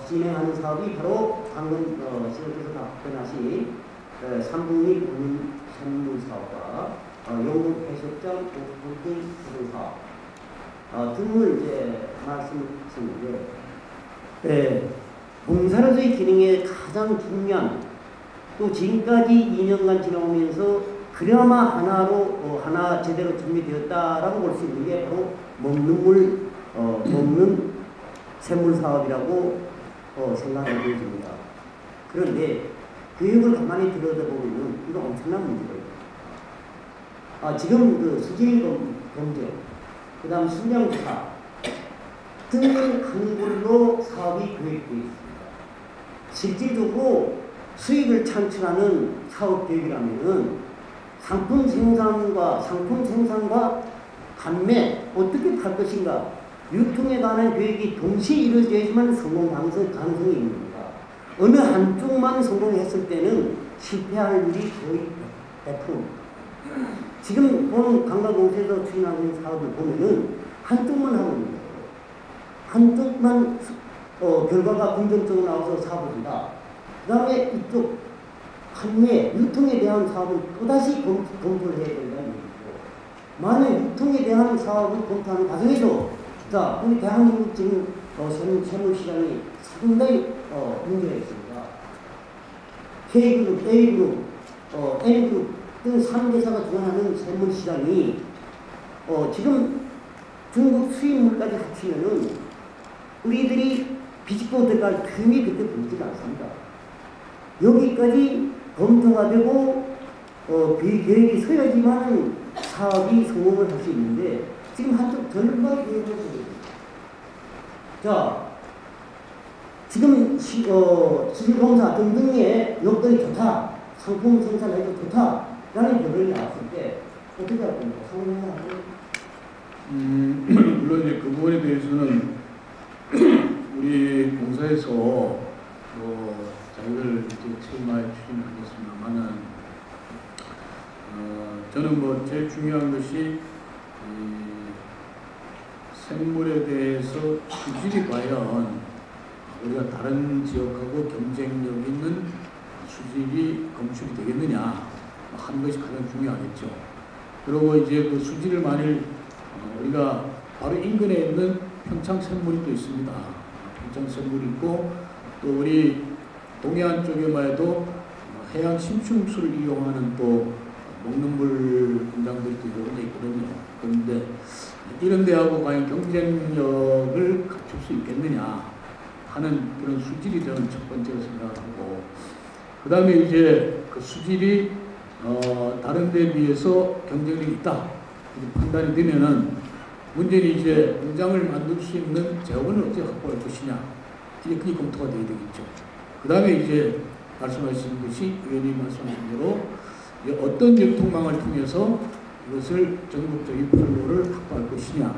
[SPEAKER 4] 진행하는 사업이 바로 방금 시장께서 답변하신 삼북리 공인 선물 사업과 영국 해수욕장 오토캠핑 조성 사업 등을 이제 말씀하셨는데 공사로서의 기능에 가장 중요한 또 지금까지 2년간 지나오면서 그나마 하나 제대로 준비되었다라고 볼 수 있는 게 바로 먹는 샘물 사업이라고 생각하게 됩니다. 그런데 교육을 가만히 들여다보면 이거 엄청난 문제예요. 지금 그 수질 검증, 그 다음 순양사 등을 한 걸로 사업이 계획되어 있습니다. 실질적으로 수익을 창출하는 사업 계획이라면은 상품 생산과 판매 어떻게 팔 것인가 유통에 관한 계획이 동시에 이루어져야지만 성공 가능성이 있는 겁니다. 어느 한쪽만 성공했을 때는 실패할 일이 거의 100%입니다. 지금 보는 관광공사에서 추진하고 있는 사업을 보면은 한쪽만 하고 있는 거예요. 한쪽만 결과가 긍정적으로 나와서 사업을 한다. 그 다음에 이쪽 판매, 유통에 대한 사업은 또다시 검토를 해야 된다는 얘기고, 만약 유통에 대한 사업을 검토하는 과정에서 자, 우리 대한민국 지금 세무 시장이 상당히 문제가 있습니다. K그룹, A그룹, N그룹 등 3개사가 주관하는 세무 시장이 지금 중국 수입물까지 합치면은 우리들이 비집고 들어갈 틈이 그렇게 보이지 않습니다. 여기까지 검토가 되고 계획이 서야지만 사업이 성공을 할 수 있는데 지금 한쪽 절반 계획을 서고 자, 지금 수질검사 등등의 여건이 좋다, 상품 생산해도 좋다라는 결론이 나왔을 때 어떻게 할 겁니까?
[SPEAKER 5] 물론 이제 그 부분에 대해서는 우리 공사에서 자기들 책임하에 추진하겠습니다만은 저는 뭐 제일 중요한 것이 생물에 대해서 수질이 과연 우리가 다른 지역하고 경쟁력 있는 수질이 검출이 되겠느냐 하는 것이 가장 중요하겠죠. 그리고 이제 그 수질을 만일 우리가 바로 인근에 있는 평창 샘물이 또 있습니다. 평창 샘물이 있고 또 우리 동해안 쪽에만 해도 해안 심층수를 이용하는 또 먹는 물 공장들이 또 여러 개 있거든요. 그런데 이런 데하고 과연 경쟁력을 갖출 수 있겠느냐 하는 그런 수질이 저는 첫 번째로 생각하고, 그 다음에 이제 그 수질이 다른 데에 비해서 경쟁력이 있다 판단이 되면은 문제는 이제 공장을 만들 수 있는 재원을 어떻게 확보할 것이냐, 이제 그게 검토가 되어야 되겠죠. 그 다음에 이제 말씀하신 것이 의원님 말씀하신 대로 어떤 유통망을 통해서 이것을 전국적인 판로를 확보할 것이냐,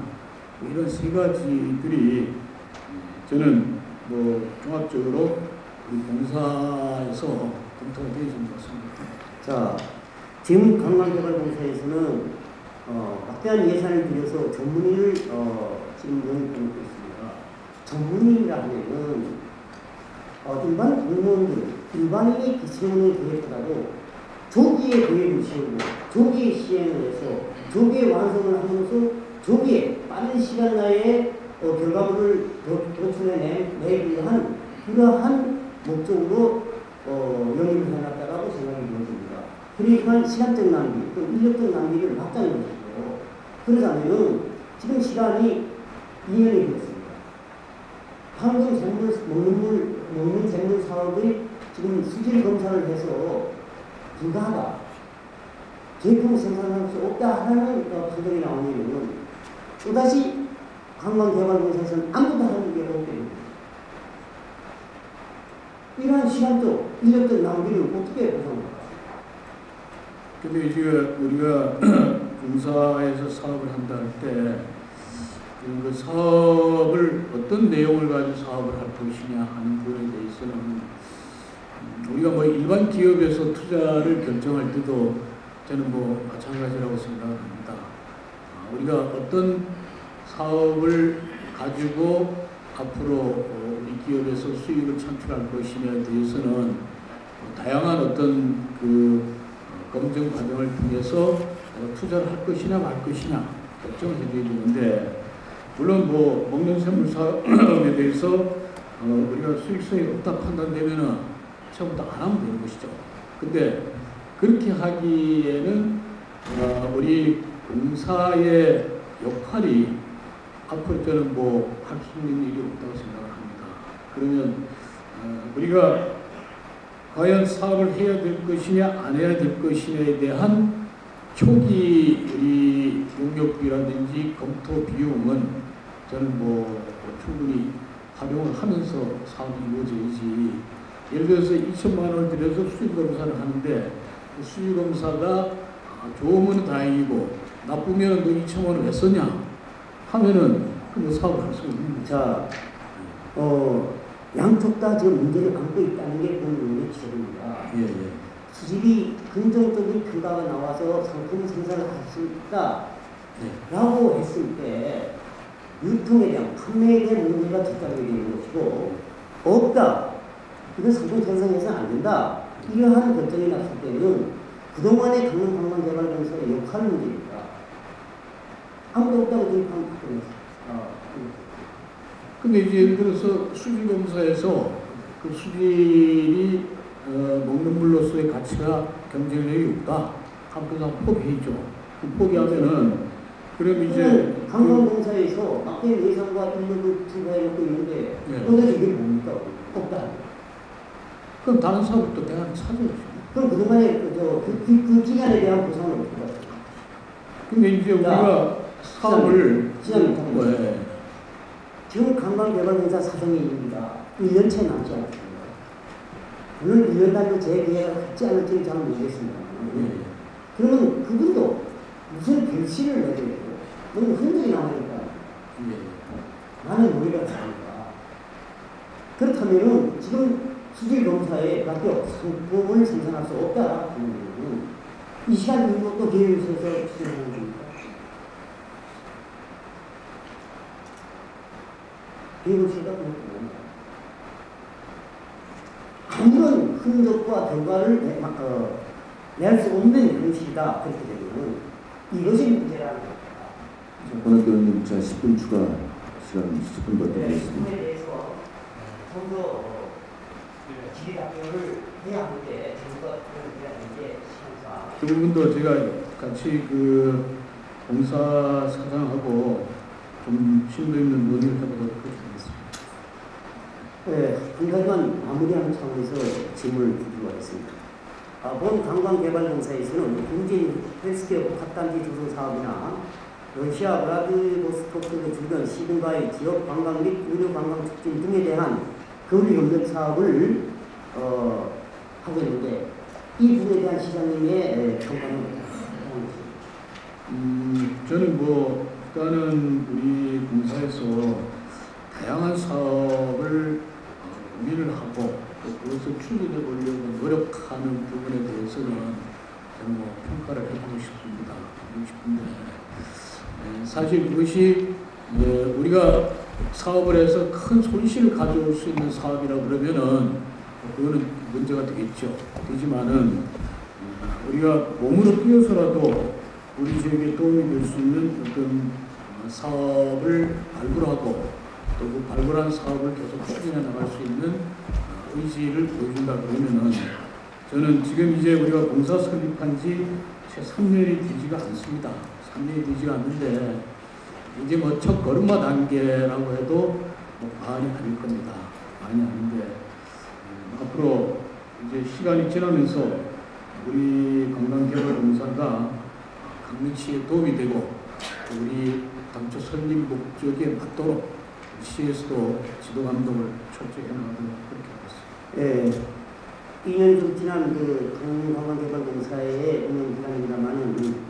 [SPEAKER 5] 이런 세 가지들이 저는 뭐 종합적으로 우리 공사에서 검토가 되어진 것 같습니다.
[SPEAKER 4] 자, 지금 관광개발공사에서는 막대한 예산을 들여서 전문의를 지금 영입하고 있습니다. 전문의라면은 일반 공무원들, 일반인이 기술을 계획하다도 조기에 계획을 세우고 조기에 시행을 해서 조기에 완성을 함으로써 조기에 빠른 시간 내에 결과물을 도출해내기 위한 그러한 목적으로 영입을 해놨다라고 생각이 되어집니다. 그러니까 시간적 낭비, 또 인력적 낭비를 막자는 것이고, 그러자면은 지금 시간이 2년이 되었습니다. 방금 먹는 생물 사업의 지금 수질 검사를 해서 불가하다, 제품 생산할 수 없다 하는 판단이 나오면 또다시 관광개발공사에서는 아무도 하는 게 없게 됩니다. 이러한 시간적, 인력적 낭비를 어떻게 보상할까?
[SPEAKER 5] 근데 이제 우리가 공사에서 사업을 한다 할 때 그 사업을 어떤 내용을 가지고 사업을 할 것이냐 하는 부분에 대해서는 우리가 뭐 일반 기업에서 투자를 결정할 때도 저는 뭐 마찬가지라고 생각합니다. 우리가 어떤 사업을 가지고 앞으로 우리 기업에서 수익을 창출할 것이냐에 대해서는 다양한 어떤 그 검증 과정을 통해서 투자를 할 것이냐 말 것이냐 결정을 해줘야 되는데, 물론 뭐 먹는 생물 사업에 대해서 우리가 수익성이 없다 판단되면은 처음부터 안 하면 되는 것이죠. 근데 그렇게 하기에는 우리 공사의 역할이 앞으로 저는 뭐 할 수 있는 일이 없다고 생각을 합니다. 그러면 우리가 과연 사업을 해야 될 것이냐 안 해야 될 것이냐에 대한 초기 우리 용역비라든지 검토 비용은 저는 뭐 충분히 활용을 하면서 사업이 이루어져야지, 예를 들어서 2천만 원을 들여서 수질검사를 하는데 그 수질검사가 좋으면 다행이고 나쁘면 너 2천만 원 왜 썼냐 하면은 그 사업을 할 수가 없는 거죠.
[SPEAKER 4] 자, 양쪽 다 지금 문제를 안고 있다는 게 본인의 지적입니다.
[SPEAKER 5] 예.
[SPEAKER 4] 수질이 긍정적인 결과가 나와서 상품 생산을 할 수 있다라고 했을 때 유통에 대한 판매에 대한 문제가 뒷담이 되는 것이고, 없다, 이건 상품 생산해서는 안 된다, 이러한 결정이 났을 때는 그동안의 강릉관광개발공사의 역할 문제입니다. 아무도 없다고 지금 바뀌었어요.
[SPEAKER 5] 근데 이제 예를 들어서 수질검사에서 그 수질이 먹는 물로서의 가치가 경쟁력이 없다 하면서 포기했죠. 포기하면은 그럼 이제
[SPEAKER 4] 관광공사에서 막대한 예산과 인력을 투자해놓고 있는데
[SPEAKER 5] 네.
[SPEAKER 4] 오늘 이게 뭡니까? 없다.
[SPEAKER 5] 그럼 다른 사업도 대안을 찾아야죠.
[SPEAKER 4] 그럼 그동안에 그 기간에 대한 보상은 어떻게 받아요?
[SPEAKER 5] 근데 이제 우리가 사업을
[SPEAKER 4] 시장님,
[SPEAKER 5] 네.
[SPEAKER 4] 지금 관광개발공사 사정인입니다. 1년째 남지 않습니다. 물론 1년 단위로 재계약을 할지 안 할지는 잘 모르겠습니다.
[SPEAKER 5] 네.
[SPEAKER 4] 그러면 그분도 무슨 결실을 내야 되고 너무 흔들이 나오니까
[SPEAKER 5] 네.
[SPEAKER 4] 많은 논의가 나옵니다. 그렇다면 지금 수질검사에 밖에 상품을 생산할 수 없다. 이 시간 이후로 또 계획을 세워서 진행하는 겁니까? 계획을 세우다 보면 아무런 흔적과 결과를 낼 수 없는 형식이다. 그렇게 되면 이것이 문제라는 겁니다.
[SPEAKER 1] 권학교 의원님, 제가 10분 추가 시간 10분 더
[SPEAKER 4] 네,
[SPEAKER 1] 드리겠습니다.
[SPEAKER 4] 부분에 대해서 좀 더 질의 답변을 해야 하는데 정부가 답변을 해야 하는데 시간상
[SPEAKER 5] 그 부분도 제가 같이 그 공사 사장하고 좀 심도 있는 논의를 해보도록 하겠습니다.
[SPEAKER 4] 네, 한 가지만 마무리하는 차원에서 질문을 드리도록 하겠습니다. 본 관광개발공사에서는 국진 헬스케어 복합단지 조성 사업이나 러시아 브라디보스토크 주변 시군과의 지역 관광 및 의료 관광 촉진 등에 대한 거리 협력 사업을 하고 있는데 이 부분에 대한 시장님의 평가는
[SPEAKER 5] 저는 뭐 일단은 우리 공사에서 다양한 사업을 논의를 하고 또 그것을 추진해 보려고 노력하는 부분에 대해서는 저는 뭐 평가를 해보고 싶습니다. 사실 그것이 우리가 사업을 해서 큰 손실을 가져올 수 있는 사업이라 그러면은 그거는 문제가 되겠죠. 되지만은 우리가 몸으로 뛰어서라도 우리 지역에 도움이 될 수 있는 어떤 사업을 발굴하고 또 그 발굴한 사업을 계속 추진해 나갈 수 있는 의지를 보여준다 그러면은 저는 지금 이제 우리가 공사 설립한 지 채 3년이 되지가 않습니다. 3년이 되지가 않는데 이제 뭐 첫 걸음마 단계라고 해도 뭐 과언이 아닐 겁니다. 많이 아닌데 앞으로 이제 시간이 지나면서 우리 관광개발공사가 강릉시에 도움이 되고 우리 당초 설립 목적에 맞도록 시에서도 지도 감독을 철저히 해나가도록 그렇게 하겠습니다.
[SPEAKER 4] 예, 2년 좀 지난 그 관광개발공사의 운영 기간입니다만은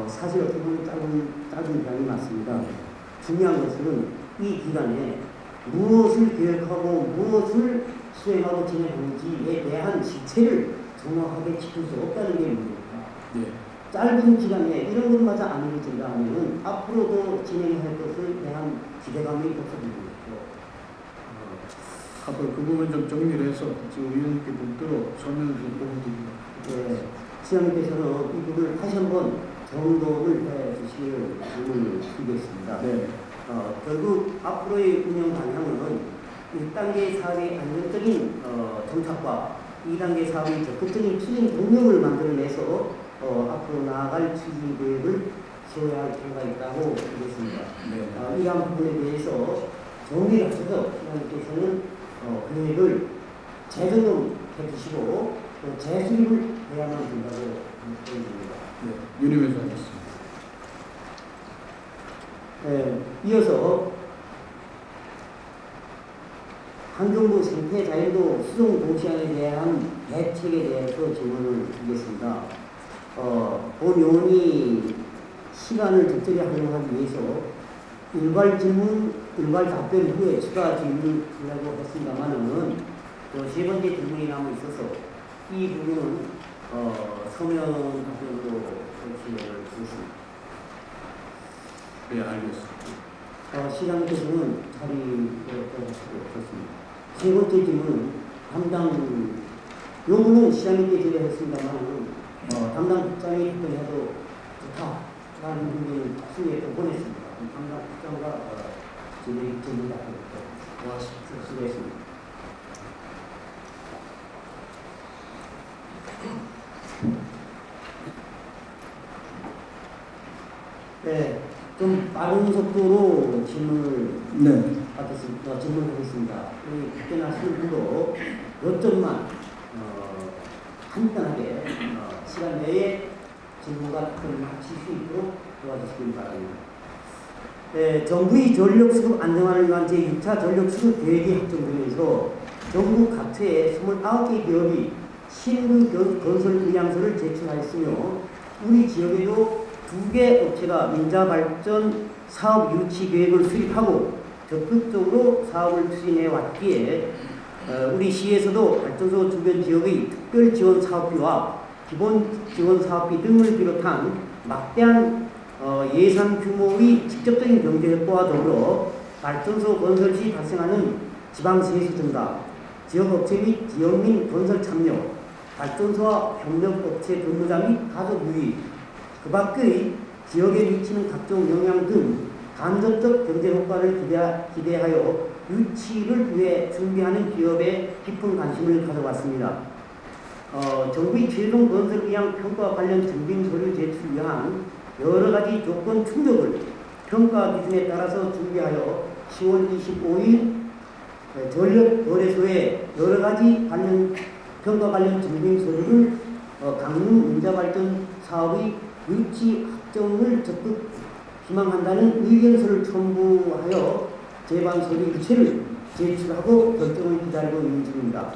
[SPEAKER 4] 사실 어떻게 보면 짧은 기간이 맞습니다. 중요한 것은 이 기간에 무엇을 계획하고 무엇을 수행하고 진행하는지에 대한 실체를 정확하게 짚을 수 없다는 게 문제입니다.
[SPEAKER 5] 네.
[SPEAKER 4] 짧은 기간에 이런 것마저 안 이루어진다 하면 앞으로도 진행할 것에 대한 기대감이 없어지는 거죠.
[SPEAKER 5] 앞으로 그 부분 좀 정리를 해서 지금 의원님께 묻도록 설명을 좀 보여드립니다.
[SPEAKER 4] 네, 시장님께서는 이 부분을 다시 한번 점검을 해 주시길 질문을 드리겠습니다.
[SPEAKER 5] 네.
[SPEAKER 4] 결국 앞으로의 운영 방향은 1단계 사업의 안정적인 정착과 2단계 사업의 적극적인 추진 동력을 만들어내서 앞으로 나아갈 추진 계획을 세워야 할 필요가 있다고 보겠습니다.
[SPEAKER 5] 네.
[SPEAKER 4] 이러한 부분에 대해서 정리를 하셔서 시장님께서는 계획을 재점검해 주시고 또 재수립을 해야만 된다고 보여집니다.
[SPEAKER 5] 네. 유념해서 하겠습니다.
[SPEAKER 4] 네, 이어서 환경부 생태자연도 수종 동시안에 대한 대책에 대해서 질문을 드리겠습니다. 본 요원이 시간을 적절히 활용하기 위해서 일괄 질문, 일괄 답변 후에 추가 질문을 하려고 했습니다만은 또 세 번째 질문이 남아 있어서 이 부분은 서면 답변으로 진행을 하겠습니다.
[SPEAKER 5] 네, 알겠습니다.
[SPEAKER 4] 시장님께서는 자리에 없었습니다. 세 번째 질문은 담당 요구는 시장님께 제기했습니다만 담당 국장이 답변해도 좋다라는 의견을 수에 또 보냈습니다. 담당 국장과 질문 답변
[SPEAKER 5] 고맙습니다.
[SPEAKER 4] 수고했습니다. 네, 좀 빠른 속도로 질문을
[SPEAKER 2] 네.
[SPEAKER 4] 받겠습니다. 질문하겠습니다. 우리 답변하시는 분도 요점만 간단하게 시간 내에 질문과 답변을 하실 수 있도록 도와주시길 바랍니다. 정부의 전력수급 안정화를 위한 제6차 전력수급 계획이 확정되면서 전국 각처에 29개 기업이 신규 건설 의향서를 제출하였으며 우리 지역에도 2개 업체가 민자발전 사업 유치 계획을 수립하고 적극적으로 사업을 추진해 왔기에 우리 시에서도 발전소 주변 지역의 특별 지원 사업비와 기본 지원 사업비 등을 비롯한 막대한 예산 규모의 직접적인 경제 효과와 더불어 발전소 건설 시 발생하는 지방 세수 증가, 지역 업체 및 지역민 건설 참여, 발전소와 협력업체 근무자 및 가족 유입, 그 밖의 지역에 미치는 각종 영향 등 간접적 경제 효과를 기대하여 유치를 위해 준비하는 기업에 깊은 관심을 가져왔습니다. 정부의 최종 건설 의향 평가 관련 증빙 서류 제출 위한 여러 가지 조건 충족을 평가 기준에 따라서 준비하여 10월 25일 전력거래소에 여러 가지 평가 관련 증빙 서류를 강릉 민자발전 사업의 유치 확정을 적극 희망한다는 의견서를 첨부하여 제반 서류 유치를 제출하고 결정을 기다리고 있는 중입니다.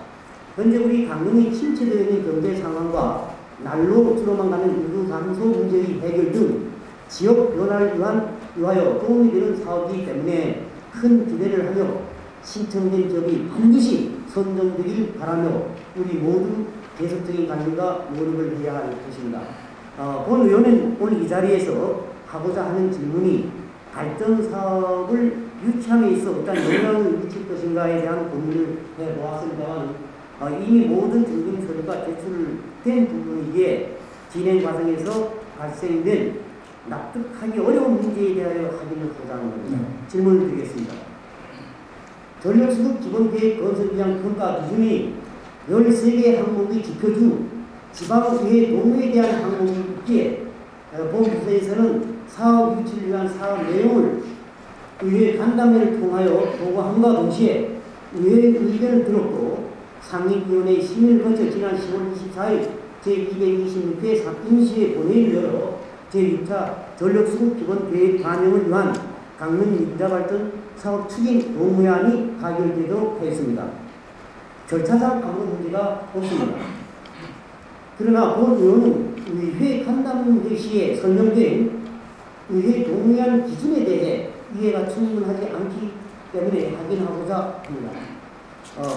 [SPEAKER 4] 현재 우리 강릉이 침체되어 있는 경제 상황과 날로 줄어만 가는 인구 감소 문제의 해결 등 지역 변화를 위하여 도움이 되는 사업이기 때문에 큰 기대를 하며 신청된 지역이 반드시 선정되길 바라며 우리 모두 계속적인 관심과 노력을 해야 할 것입니다. 본 의원은 오늘 이 자리에서 하고자 하는 질문이 발전 사업을 유치함에 있어 어떤 영향을 미칠 것인가에 대한 고민을 해보았습니다만 이미 모든 증빙 서류가 제출된 부분이기에 진행 과정에서 발생된 납득하기 어려운 문제에 대하여 확인을 하고자 하는 겁니다. 질문을 드리겠습니다. 전력수급 기본계획 건설 의향 평가 기준이 13개 항목이 지켜주 지방의회 동의에 대한 항목이 있기에 본 부서에서는 사업 유치를 위한 사업 내용을 의회 간담회를 통하여 보고함과 동시에 의회의 의견을 들었고 상임위원회 심의를 거쳐 지난 10월 24일 제226회 임시회 본회의를 열어 제6차 전력수급 기본계획 반영을 위한 강릉 민자발전 사업 추진 노무안이 가결되도록 하였습니다. 절차상 아무 문제가 없습니다. 그러나 본 의원은 의회 간담회 시에 설명된 의회 동의안 기준에 대해 이해가 충분하지 않기 때문에 확인하고자 합니다.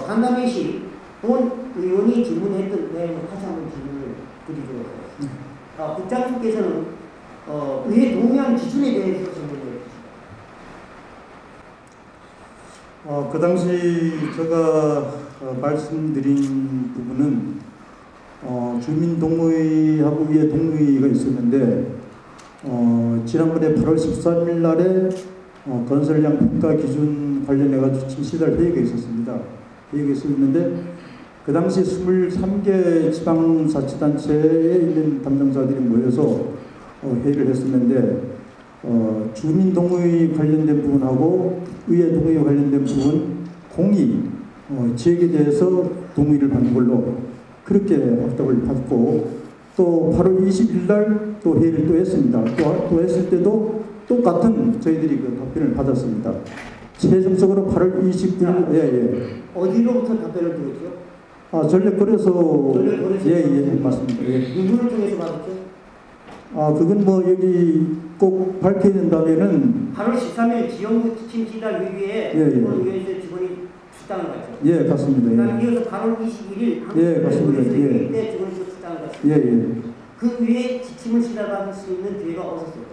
[SPEAKER 4] 간담회 시 본 의원이 질문했던 내용을 다시 한번 질문을 드리도록 하겠습니다. 국장님께서는 의회 동의안 기준에 대해서 설명해 주십시오.
[SPEAKER 6] 그 당시 제가 말씀드린 부분은 주민동의하고 의회 동의가 있었는데 지난번에 8월 13일 날에 건설량 평가 기준 관련해가지고 실시할 회의가 있었습니다. 회의가 있었는데 그 당시 23개 지방자치단체에 있는 담당자들이 모여서 회의를 했었는데 주민동의 관련된 부분하고 의회 동의와 관련된 부분 공의 지역에 대해서 동의를 받는 걸로 그렇게 확답을 받고 또 8월 20일 날 또 회의를 또 했습니다. 또 했을 때도 똑같은 저희들이 그 답변을 받았습니다. 최종적으로 8월 29일
[SPEAKER 4] 어디로부터 답변을 들었죠?
[SPEAKER 6] 전력거래소 맞습니다.
[SPEAKER 4] 누구를 통해서 받았죠?
[SPEAKER 6] 그건 뭐 여기 꼭 밝혀야 된다면은
[SPEAKER 4] 8월 13일 지역구 지침 지달 회의에 의원에서 직원이 출당을 갔죠.
[SPEAKER 6] 예, 같습니다.
[SPEAKER 4] 그다음 이어서 8월 21일
[SPEAKER 6] 맞습니다.
[SPEAKER 4] 회의 때 직원이 또 출당을 갔습니다.
[SPEAKER 6] 예.
[SPEAKER 4] 그 위에 지침을 실행할 수 있는 기회가 없었어요.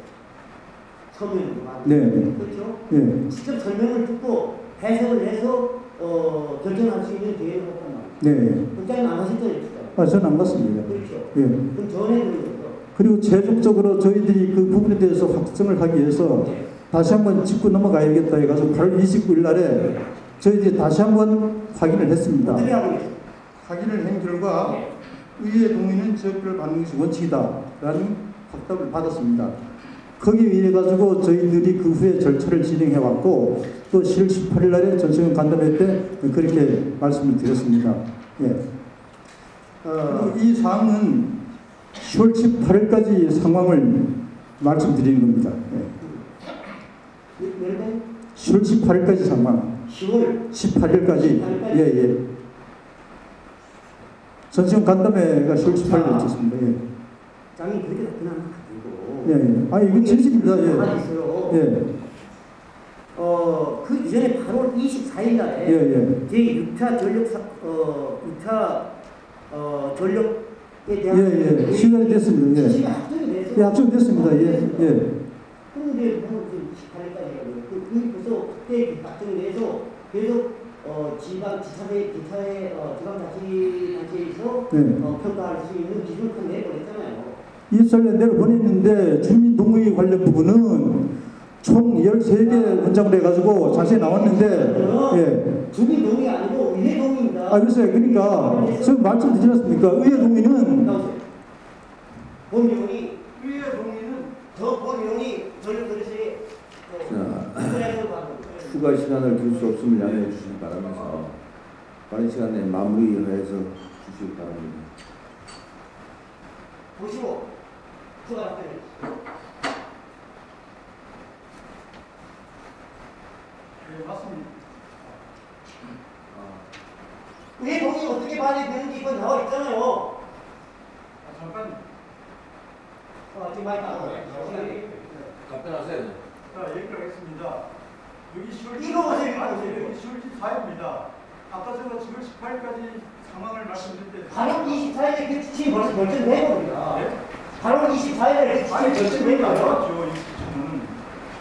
[SPEAKER 4] 서면으로. 그렇죠?
[SPEAKER 6] 예.
[SPEAKER 4] 직접 설명을 듣고 해석을 해서 결정할 수 있는 기회가 없단 말이에요.
[SPEAKER 6] 네.
[SPEAKER 4] 국장님 안 하셨잖아요.
[SPEAKER 6] 저는 안 봤습니다.
[SPEAKER 4] 그렇죠.
[SPEAKER 6] 예.
[SPEAKER 4] 그럼 전에 그런 거죠.
[SPEAKER 6] 그리고 최종적으로 저희들이 그 부분에 대해서 확정을 하기 위해서 다시 한번 짚고 넘어가야겠다 해가지고 8월 29일 날에 저희들이 다시 한번 확인을 했습니다.
[SPEAKER 4] 어떻게 하고 있어요?
[SPEAKER 6] 확인을 한 결과 의회 동의는 지역별로 받는 것이 원칙이다라는 확답을 받았습니다. 거기에 의해 가지고 저희들이 그 후에 절차를 진행해 왔고 또 10월 18일 날에 전시회 간담회 때 그렇게 말씀을 드렸습니다. 예. 이 사항은 10월 18일까지 상황을 말씀드리는 겁니다. 예. 10월 18일까지 상황.
[SPEAKER 4] 10월
[SPEAKER 6] 18일까지. 예, 예. 전시원 간담회가 10월 18일이었습니다. 예.
[SPEAKER 4] 장이 그렇게 나타나는 거 아니고.
[SPEAKER 6] 예, 예. 아, 이거 진실입니다.
[SPEAKER 4] 가만히
[SPEAKER 6] 예.
[SPEAKER 4] 있어요.
[SPEAKER 6] 예.
[SPEAKER 4] 그 이전에 8월 24일 날에
[SPEAKER 6] 예, 예.
[SPEAKER 4] 제6차 전력에 대한
[SPEAKER 6] 예, 예. 시간이 됐습니다. 예.
[SPEAKER 4] 지금 확정이 돼서
[SPEAKER 6] 예, 확정됐습니다. 예, 예.
[SPEAKER 4] 그런데 뭐 지금 18일까지라고요. 그 벌써 그때 확정이 돼서 계속 지방자치단체에서
[SPEAKER 6] 네.
[SPEAKER 4] 평가할 수 있는 기준을 큰 내보냈잖아요.
[SPEAKER 6] 입설에 내려보냈는데 주민동의 관련 부분은 총 13개 문장으로 해가지고 자세히 나왔는데, 예.
[SPEAKER 4] 주민동의 아니고 의회동의입니다.
[SPEAKER 6] 아, 글쎄요. 그러니까, 지금 말씀드리지 않습니까? 의회동의는,
[SPEAKER 4] 본위원이 의회동의는 저 본위원이 전력거래소에
[SPEAKER 1] 추가 시간을 줄 수 없음을 양해해 주시기 바라면서 빠른 시간에 마무리해서 주시기 바랍니다.
[SPEAKER 4] 보시고 추가 답변을
[SPEAKER 7] 네, 맞습니다.
[SPEAKER 4] 의회동의 어떻게 발휘되는지 이건 나와 있잖아요.
[SPEAKER 7] 잠깐.
[SPEAKER 4] 지금 많이 나와요.
[SPEAKER 1] 답변하세요.
[SPEAKER 7] 자, 얘기하겠습니다. 여기 10월
[SPEAKER 4] 읽어보세요.
[SPEAKER 7] 14일입니다. 아까 제가 10월 18일까지 상황을 말씀드릴 때
[SPEAKER 4] 8월 24일에 그 지침이 벌써 결정된 겁니다.
[SPEAKER 7] 네?
[SPEAKER 4] 8월 24일에 그 지침이 결정된 거예요.
[SPEAKER 7] 맞죠, 이 지침은.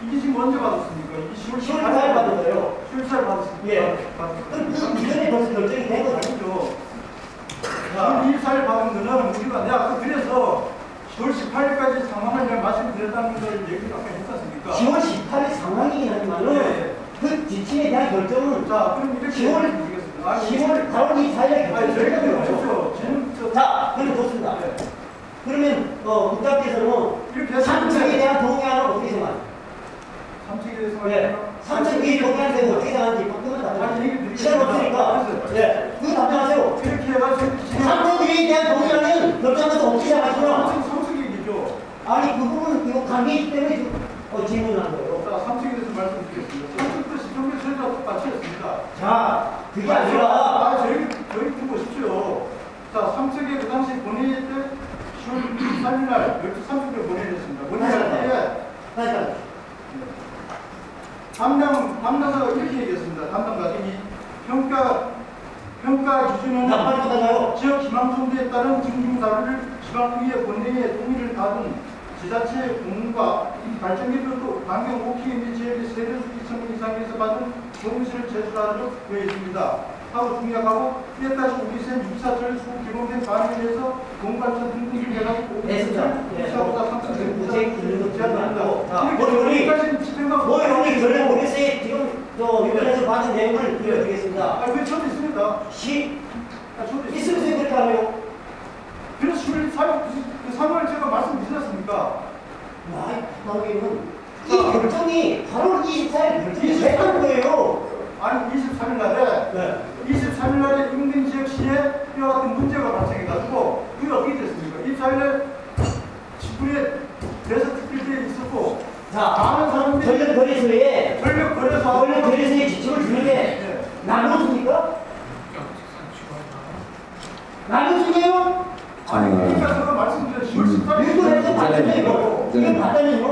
[SPEAKER 7] 이게 지금 언제 받았습니까? 이게 10월
[SPEAKER 4] 10월 4일 받은 거예요.
[SPEAKER 7] 10월 4일 받았습니다.
[SPEAKER 4] 예. 그럼 그 이전에 벌써 결정이 된 거죠.
[SPEAKER 7] 자, 24일 받은 거는 우리가 내가 그래서 10월 18일까지 상황을 내가 말씀드렸다는 걸 얘기를 아까 했지 않습니까?
[SPEAKER 4] 10월 18일 상황이긴 하지만은
[SPEAKER 7] 네.
[SPEAKER 4] 그 지침에 대한 결정은
[SPEAKER 7] 자, 그럼 이렇게
[SPEAKER 4] 10월 8월 24일에
[SPEAKER 7] 아니, 저희가
[SPEAKER 4] 결정된
[SPEAKER 7] 들어보십시오.
[SPEAKER 4] 거죠. 자, 그럼 좋습니다.
[SPEAKER 7] 네.
[SPEAKER 4] 그러면 국장께서는
[SPEAKER 7] 이렇게 해서
[SPEAKER 4] 3층에 대한 동의안을 어떻게 생각하세요?
[SPEAKER 7] 3층에 대해서
[SPEAKER 4] 네. 3층에 동의안 되고 어떻게 생각하는지 바꾸면 답변하세요. 시간 없으니까. 네. 그거 답변하세요.
[SPEAKER 7] 이렇게 해가지고
[SPEAKER 4] 3층에 대한 동의안은 결정해서 어떻게 생각하시나?
[SPEAKER 7] 3층 얘기죠.
[SPEAKER 4] 아니 그 부분은 이거 관계이기 때문에 지금 질문한 거예요.
[SPEAKER 7] 자, 3층에 대해서 말씀드리겠습니다. 3층도 시청계 처리가 똑같이 했습니다.
[SPEAKER 4] 자, 그게 아니라
[SPEAKER 7] 저희 좀 보십시오. 자, 3층에 그 당시 본회의 때 10월 3일 날 12시 30분에 본회의를 했습니다. 본회의할 때에 담당자가 이렇게 얘기했습니다. 담당자가 이 평가 기준은 지역 희망정도에 따른 증빙사를 지방의회 본회의에 동의를 받은 지자체 공무과 발전기별로 반경 5km 지역의 세대 2,000명 이상에서 받은 동의서를 제출하도록 되어 있습니다. 하고 중약하고 이에 따라 우리센 6사절 수 기본된 반응에 대해서 공발전 등등을 해가지고
[SPEAKER 4] 됐습니다.
[SPEAKER 7] 뭐
[SPEAKER 4] 우리 전략 모르겠어요. 지금 위원회에서 받은 내용을 보여드리겠습니다.
[SPEAKER 7] 그 저도 있습니다.
[SPEAKER 4] 있으면서 그렇게 하네요.
[SPEAKER 7] 그래서 10월 4일 그 상황을 제가 말씀드렸습니까?
[SPEAKER 4] 나에게는 이 결정이 8월 24일 결정이 됐던 거예요.
[SPEAKER 7] 아니 23일 날에
[SPEAKER 4] 네.
[SPEAKER 7] 23일 날에 인근 지역 시에 이와 같은 문제가 발생해가지고 그게 어떻게 됐습니까? 24일에 10분에 대서 특별대회 있었고 많은 사람들이
[SPEAKER 4] 전력거래소에
[SPEAKER 7] 전력거래소의
[SPEAKER 4] 지침을 주는데 나눠줍니까? 나눠주네요?
[SPEAKER 7] 아니 그러니까 제가 말씀드린 10월 14일
[SPEAKER 4] 일본에서 받다니요. 이게 받다니요.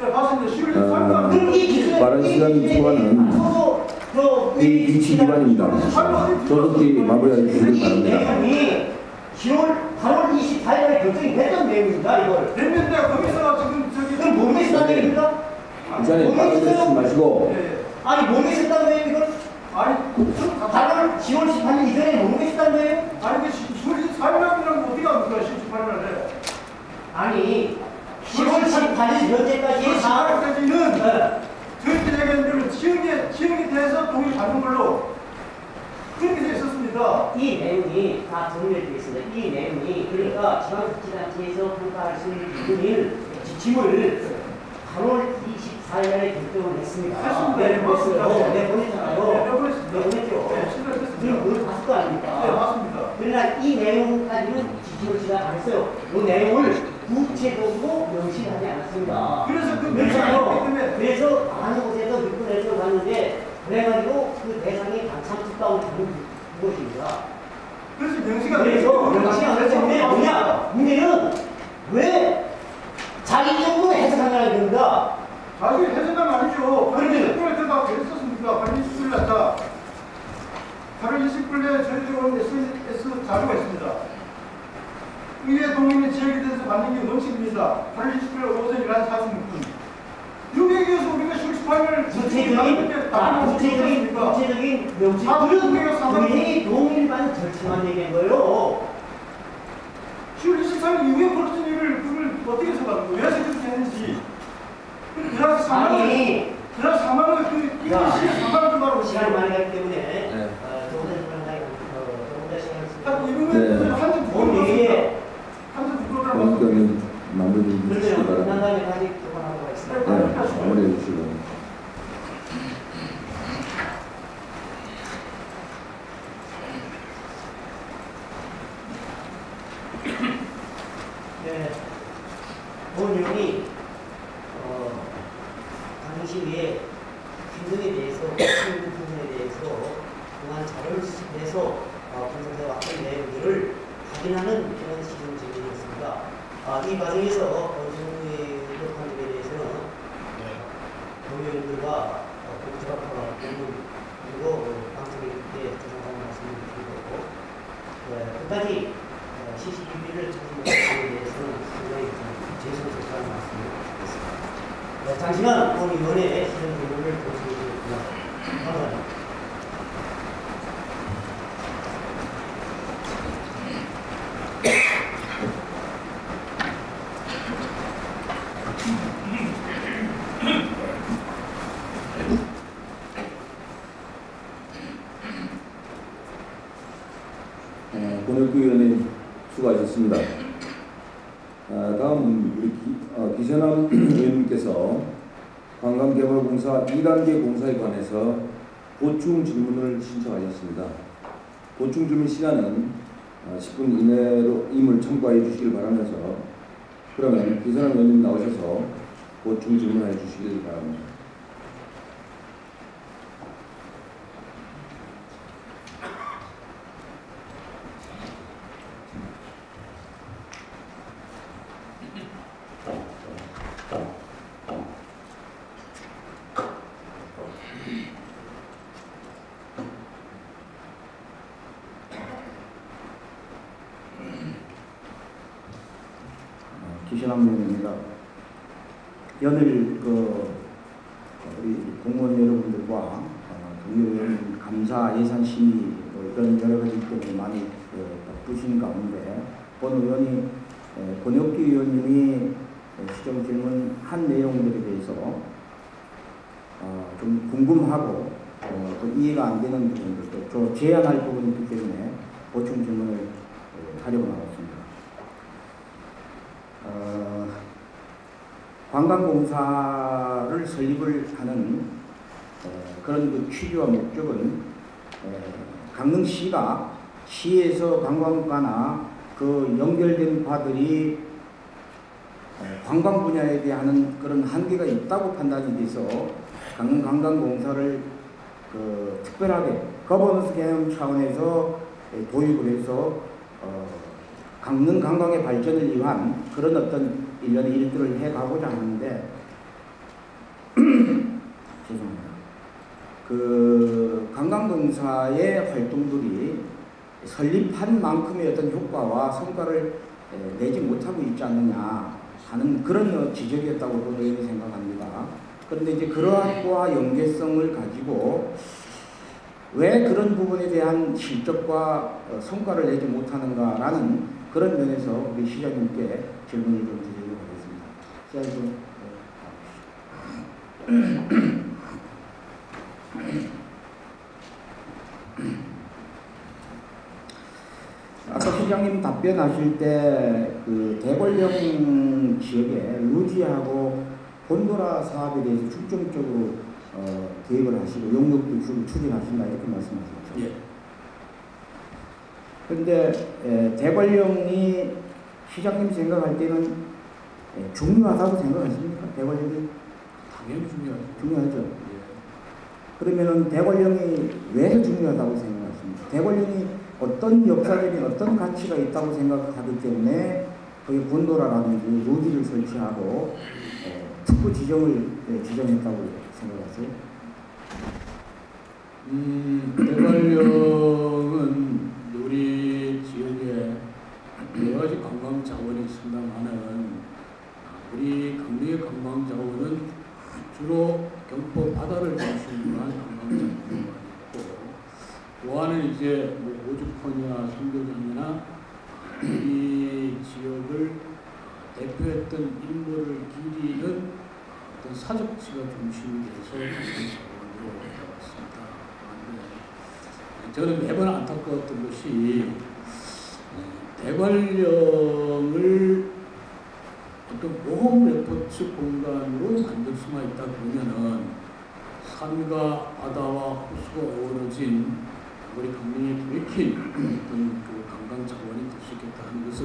[SPEAKER 7] 네 맞습니다. 10월 14일
[SPEAKER 4] 그럼 이 기준에
[SPEAKER 1] 빠른 시간 초과는 이 위치 기반입니다. 조속히 마무리해 주시기 바랍니다.
[SPEAKER 4] 내용이 8월 24일에 결정이 됐던 내용입니다. 이걸.
[SPEAKER 7] 됐는데 거기서 지금 저기
[SPEAKER 4] 그럼 몸에 쓰다는 얘기입니까?
[SPEAKER 1] 부장님 빠르게 마시고
[SPEAKER 4] 아니 몸에 쓰다는 거예요 이걸?
[SPEAKER 7] 아니
[SPEAKER 4] 8월 10월 18일 이전에 몸에 쓰다는 거예요?
[SPEAKER 7] 아니 그 10월 14일이라고 어떻게 합니까? 18일에
[SPEAKER 4] 아니 10월 18일 현재까지의 사항
[SPEAKER 7] 14일까지는 저희들 얘기하는 지역에 대해서 동의 받는 걸로 그렇게 되어 있었습니다.
[SPEAKER 4] 이 내용이 다 정리되어 있습니다. 이 내용이 그러니까 지방자치단체에서 평가할 수 있는 기준인 지침을 8월 24일에 결정을 했습니다.
[SPEAKER 7] 했습니다.
[SPEAKER 4] 네,
[SPEAKER 7] 맞습니다.
[SPEAKER 4] 네, 보냈잖아요.
[SPEAKER 7] 네, 보냈습니다.
[SPEAKER 4] 네, 보냈죠.
[SPEAKER 7] 네, 실례했습니다.
[SPEAKER 4] 그럼 그걸 봤을 거 아닙니까?
[SPEAKER 7] 네, 맞습니다.
[SPEAKER 4] 그러나 이 내용까지는 지지를 제가 안 했어요. 이 내용을 구체적으로 명시하지 않았습니다.
[SPEAKER 7] 그래서 그 명시하기 때문에
[SPEAKER 4] 그래서 많은 곳에서 육군에서 봤는데 그래가지고 그 대상이 당참 특가원이 되는 것입니다.
[SPEAKER 7] 그래서 명시가
[SPEAKER 4] 그래서 명시가 안 되는데 뭐냐? 문제는 왜 자기적으로 해석하냐는 겁니다.
[SPEAKER 7] 자기 해석하면 아니죠.
[SPEAKER 4] 그러면
[SPEAKER 7] 8월 29일에 제가 그랬었습니까? 8월 29일 날. 자, 8월 29일에 저희들이 온 SNS 자료가 있습니다. 의회 동의는 지역에 대해서 받는 게 원칙입니다. 8월 29일 오전 11시 46분. 여기에 의해서 우리가 18일
[SPEAKER 4] 구체적인 명시들은 우리 동일반 절차만 얘기한 거예요.
[SPEAKER 7] 10월 24일 이후에 벌어진 일을 그걸 어떻게 해석하는 거예요? 왜 해석했는지. 그래서 3만원 그 이것이 3만원 주마로
[SPEAKER 4] 시간이 많이 가기 때문에
[SPEAKER 1] 네.
[SPEAKER 4] 조금 더 시간을
[SPEAKER 7] 딱
[SPEAKER 4] 쓰고
[SPEAKER 7] 이러면 한점 부끄러워서 한점 부끄러워서
[SPEAKER 1] 원격은 마무리 좀 해주시기
[SPEAKER 4] 그러면 끝난
[SPEAKER 1] 바랍니다.
[SPEAKER 4] 다음에 다시 그만하고 가겠습니다.
[SPEAKER 1] 네, 마무리해 주시고.
[SPEAKER 4] 네, 본 내용이 당시에 행동에 대해서, 행동 부분에 대해서 그동안 자료를 수집해서 분석해 왔던 내용들을 확인하는 그런 시중 질문이었습니다. 이 과정에서 정부의 판결에 대해서는 동의원들과 공조합과 공문 그리고 방송에 조정하는 말씀을 드리고 끝까지 CCTV를 찾은 것에 대해서는 상당히 죄송스럽다는 말씀을 드리겠습니다. 잠시만 본 의원의 실현 결론을 보시겠습니다. 감사합니다.
[SPEAKER 1] 권혁규 수고하셨습니다. 다음 우리 기세남 의원님께서 관광개발공사 2단계 공사에 관해서 보충 질문을 신청하셨습니다. 보충 질문 시간은 10분 이내로 임을 첨부해 주시길 바라면서 그러면 기세남 의원님 나오셔서 보충 질문해 주시길 바랍니다.
[SPEAKER 6] 기신함 의원입니다. 연일 우리 공무원 여러분들과 동료 의원 감사 예산 심의 이런 여러 가지 때문에 많이 바쁘신 가운데 본 의원이 권혁기 의원님이 시정 질문한 내용들에 대해서 좀 궁금하고 또 이해가 안 되는 부분들도 좀 제안할 부분이 있기 때문에 보충 질문을 하려고 나왔습니다. 관광공사를 설립을 하는 그런 그 취지와 목적은 강릉시가 시에서 관광가나 그 연결된 바들이 관광 분야에 대한 그런 한계가 있다고 판단이 돼서 강릉관광공사를 특별하게 거버넌스 개념 차원에서 도입을 해서 강릉 관광의 발전을 위한 그런 어떤 일련의 일들을 해가고자 하는데 죄송합니다. 관광공사의 활동들이 설립한 만큼의 어떤 효과와 성과를 내지 못하고 있지 않느냐 하는 그런 지적이었다고 저는 생각합니다. 그런데 이제 그러한 거와 연계성을 가지고 왜 그런 부분에 대한 실적과 성과를 내지 못하는가라는 그런 면에서 우리 시장님께 질문을 좀 드리도록 하겠습니다. 시장님 아까 시장님 답변하실 때 그 대관령 지역에 루지하고 곤도라 사업에 대해서 중점적으로 계획을 하시고 용역도 추진하신다 이렇게 말씀하셨죠.
[SPEAKER 5] 예.
[SPEAKER 8] 그런데 대관령이 시장님 생각할 때는 중요하다고 생각하십니까? 대관령이
[SPEAKER 5] 당연히 중요하죠.
[SPEAKER 8] 중요하죠.
[SPEAKER 5] 예.
[SPEAKER 8] 그러면은 대관령이 왜 중요하다고 생각하십니까? 대관령이 어떤 역사적인 어떤 가치가 있다고 생각하기 때문에 거기 군도라라든지 요지를 설치하고 특구 지정을 지정했다고 생각하세요?
[SPEAKER 5] 대관령은 우리 지역에 여러 가지 관광 자원이 있습니다만은 우리 강릉의 관광 자원은 주로 경포 바다를 중심으로 한 관광 자원이 있고, 또 하나는 이제 뭐 오죽헌이나 선교장이나 이 지역을 대표했던 인물을 기리는 어떤 사적지가 중심이 돼서 자원으로 해왔습니다. 저는 매번 안타까웠던 것이 대관령을 어떤 모험 레포츠 공간으로 만들 수만 있다 그러면은 산과 바다와 호수가 어우러진 우리 강릉에 돌이킨 어떤 그 관광 자원이 될 수 있겠다 하는 것을,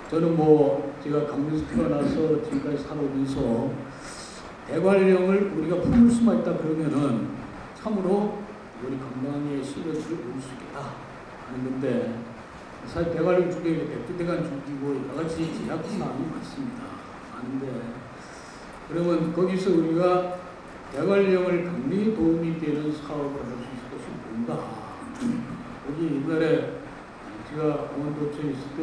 [SPEAKER 5] 저는 뭐 제가 강릉에서 태어나서 지금까지 살아오면서 대관령을 우리가 품을 수만 있다 그러면은 참으로 우리 관광의 시너지를 볼 수 있겠다 하는 건데, 사실 대관령 중에 백두대간 죽이고 여러 가지 제약사항이 많습니다. 많은데, 그러면 거기서 우리가 대관령을 강릉에 도움이 되는 사업을 할 수 있을 것이 뭔가. 거기 옛날에 제가 강원도청에 있을 때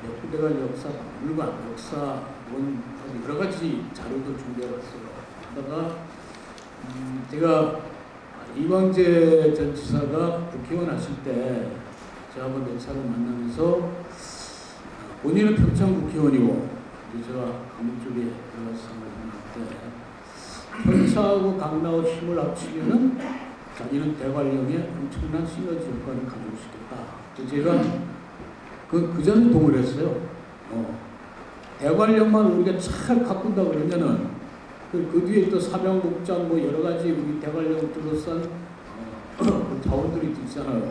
[SPEAKER 5] 백두대간 역사 박물관, 역사원 여러 가지 자료도 준비해왔어요. 하다가 제가 이광재 전 지사가 국회의원 하실 때 제가 한번 몇 차례 만나면서 본인은 평창 국회의원이고 제가 강릉 쪽에 들어가서 생각을 했는데, 평창하고 강남하고 힘을 합치면은 자기는 대관령에 엄청난 시너지 효과를 가져올 수 있겠다. 제가 그 전에 동의를 했어요. 대관령만 우리가 잘 가꾼다 그러면은 그 뒤에 또 삼양복장 뭐 여러 가지 우리 대관령 둘러싼 자원들이 있잖아요.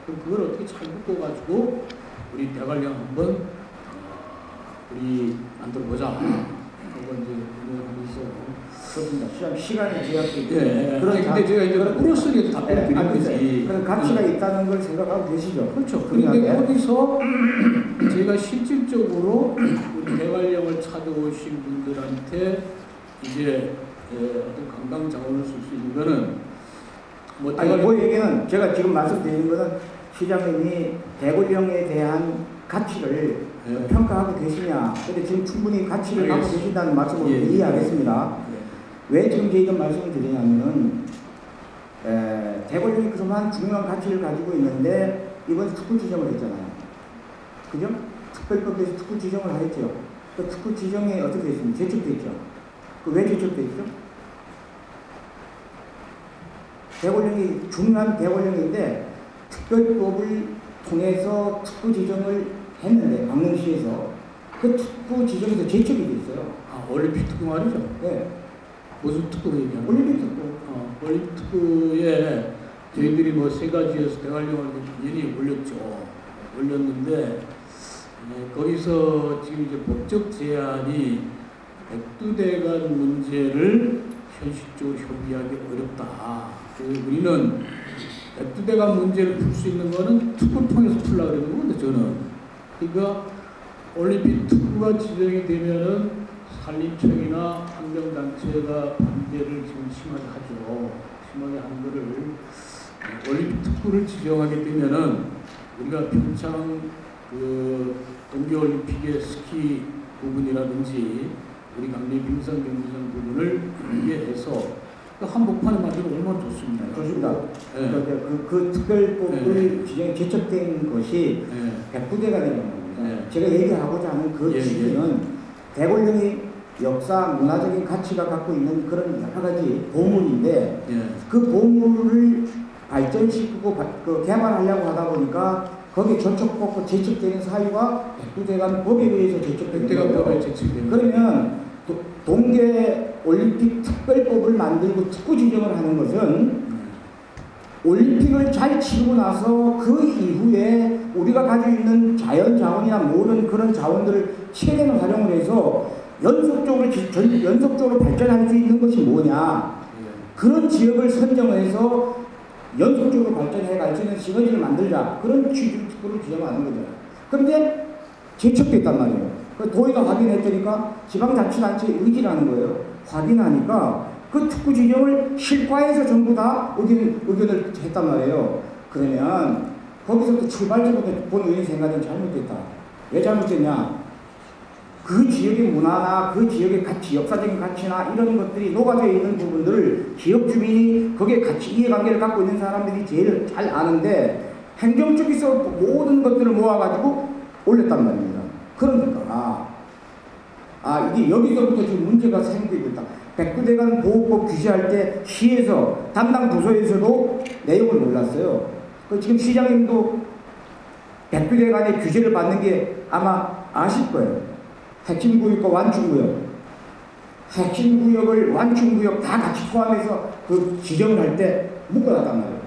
[SPEAKER 5] 그걸 어떻게 잘 묶어가지고 우리 대관령 한번 우리 만들어보자. 그거 이제 운영하면서.
[SPEAKER 8] 그렇습니다. 시간이 제약이 있고.
[SPEAKER 5] 예. 근데 제가 이제 플러스에서 답변을 드린 거지.
[SPEAKER 8] 그런 가치가 있다는 걸 생각하고 계시죠?
[SPEAKER 5] 그렇죠. 그런데 거기서 제가 실질적으로 우리 대관령을 찾아오신 분들한테 이제 어떤 관광 자원을 쓸 수 있는 거는 뭐
[SPEAKER 8] 그 얘기는 제가 지금 말씀드리는 것은 시장님이 대관령에 대한 가치를 평가하고 계시냐. 근데 지금 충분히 가치를 갖고 계신다는 말씀을 이해하겠습니다. 왜 지금 이런 말씀을 드리냐면은 대관령이 그동안 중요한 가치를 가지고 있는데 이번 특구 지정을 했잖아요. 그죠? 특별법에서 특구 지정을 하였죠. 그 특구 지정이 어떻게 됐습니까? 제척됐죠. 왜 제척됐죠? 대관령이 중요한 대관령인데 특별법을 통해서 특구 지정을 했는데 강릉시에서 그 특구 지정에서 제척이 됐어요.
[SPEAKER 5] 올림픽 특구 말이죠?
[SPEAKER 8] 네.
[SPEAKER 5] 무슨 특구 얘기하는 거예요?
[SPEAKER 8] 올림픽 특구.
[SPEAKER 5] 올림픽 특구에 저희들이 뭐 세 가지에서 대관령을 연이 올렸는데 거기서 지금 이제 법적 제한이 백두대간 문제를 현실적으로 협의하기 어렵다. 우리는 백두대간 문제를 풀 수 있는 거는 특구를 통해서 풀려고 그러는 건데 저는. 그러니까 올림픽 특구가 지정이 되면은 산림청이나 환경단체가 반대를 지금 심하게 하죠. 심하게 하는 거를 올림픽 특구를 지정하게 되면은 우리가 평창 그 동계올림픽의 스키 부분이라든지 우리 강릉 빙상 경기장 부분을 이해해서 한복판에 만들면 얼마나 좋습니다.
[SPEAKER 8] 좋습니다.
[SPEAKER 5] 네.
[SPEAKER 8] 그 특별법을 지정이 제척된 것이 백두대간이라는 겁니다. 제가 얘기하고자 하는 그 취지는 대관령이 역사, 문화적인 가치가 갖고 있는 그런 여러 가지 보물인데 그 보물을 발전시키고 개발하려고 하다 보니까 거기에 조촉받고 제척되는 사유가 백두대간 법에 의해서 제척되는 거예요. 그러면 동계 올림픽 특별법을 만들고 특구 지정을 하는 것은 올림픽을 잘 치고 나서 그 이후에 우리가 가지고 있는 자연 자원이나 모든 그런 자원들을 최대한 활용을 해서 연속적으로 발전할 수 있는 것이 뭐냐. 그런 지역을 선정해서 연속적으로 발전해 갈 수 있는 시너지를 만들자. 그런 축구를 지정하는 거죠. 그런데 제척됐단 말이에요. 도의가 확인했더니까 지방자치단체의 의지라는 거예요. 확인하니까 그 특구 지정을 실과에서 전부 다 의견을 했단 말이에요. 그러면 거기서부터 출발점부터 본 의원 생각은 잘못됐다. 왜 잘못됐냐? 그 지역의 문화나 그 지역의 가치, 역사적인 가치나 이런 것들이 녹아져 있는 부분들을 지역 주민이 거기에 같이 이해관계를 갖고 있는 사람들이 제일 잘 아는데 행정 쪽에서 모든 것들을 모아가지고 올렸단 말입니다. 그러니까 이게 여기서부터 지금 문제가 생기고 있다. 백두대간 보호법 규제할 때 시에서 담당 부서에서도 내용을 몰랐어요. 지금 시장님도 백두대간의 규제를 받는 게 아마 아실 거예요. 핵심구역과 완충구역. 핵심구역을 완충구역 다 같이 포함해서 그 지정을 할 때 묶어놨단 말이에요.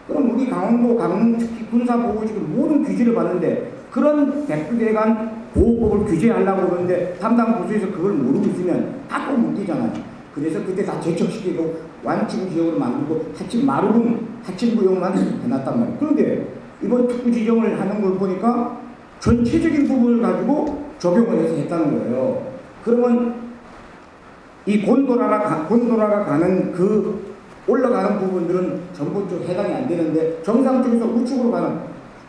[SPEAKER 8] 그럼 우리 강원도, 강릉 특히 군사보호지구 모든 규제를 받는데 그런 백두대간 보호법을 규제하려고 그러는데 담당 부서에서 그걸 모르고 있으면 다 꼭 묶이잖아요. 그래서 그때 다 제척시키고 완충지역으로 만들고 핵심구역만 해놨단 말이에요. 그런데 이번 특구 지정을 하는 걸 보니까 전체적인 부분을 가지고 적용을 해서 했다는 거예요. 그러면 이 곤도라가 가는 그 올라가는 부분들은 전부 해당이 안 되는데 정상적에서 우측으로 가는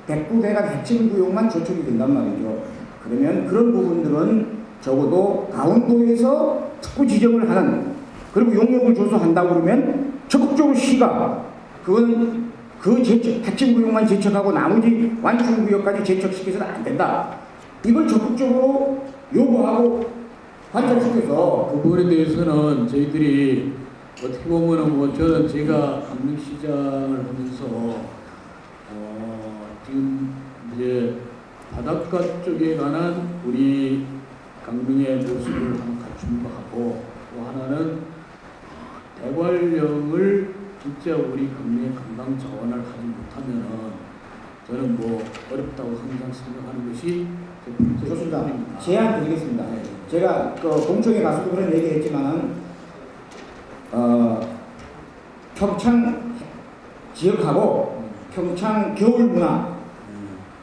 [SPEAKER 8] 백두대간 핵심구역만 저촉이 된단 말이죠. 그러면 그런 부분들은 적어도 강원도에서 특구 지정을 하는 그리고 용역을 줘서 한다고 그러면 적극적으로 시가 그건 그 핵심구역만 제척하고 나머지 완충구역까지 제척시켜서는 안 된다. 이걸 적극적으로 요구하고 관찰시켜서
[SPEAKER 5] 그 부분에 대해서는 저희들이 어떻게 보면은 저는 제가 강릉시장을 하면서 지금 이제 바닷가 쪽에 관한 우리 강릉의 모습을 한번 갖춘 거하고 또 하나는 대관령을 진짜 우리 강릉의 관광 자원을 하지 못하면은 저는 어렵다고 항상 생각하는 것이
[SPEAKER 8] 좋습니다. 제안 드리겠습니다. 제가 공청회 가서도 그런 얘기 했지만은 평창 지역하고 평창 겨울 문화,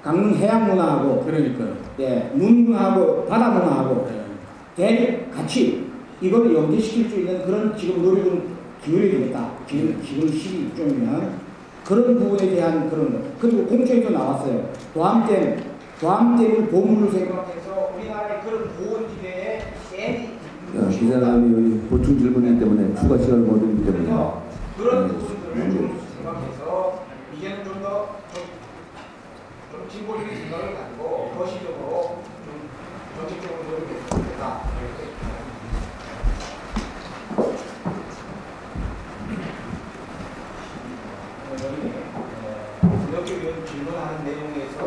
[SPEAKER 8] 강릉 해양 문화하고
[SPEAKER 5] 그러니까요.
[SPEAKER 8] 눈 문화하고 바다 문화하고 같이 이거를 연계시킬 수 있는 그런 지금 노력은 기울여야 되겠다. 지금 시기 좀이면 그런 부분에 대한 그런 거. 그리고 공청회도 나왔어요. 도암댐을 보물로 생각해서 우리나라의 그런 보온지대에
[SPEAKER 1] 기자님이 보충 질문이기 때문에 추가 시간을 못 드리기 때문에
[SPEAKER 8] 그런 부분들을 좀 생각해서 이제는 좀 더 좀 진보적인 생각을 가지고 거시적으로 좀 정책적으로 노력했으면 좋겠다. 여기 질문하는 내용에서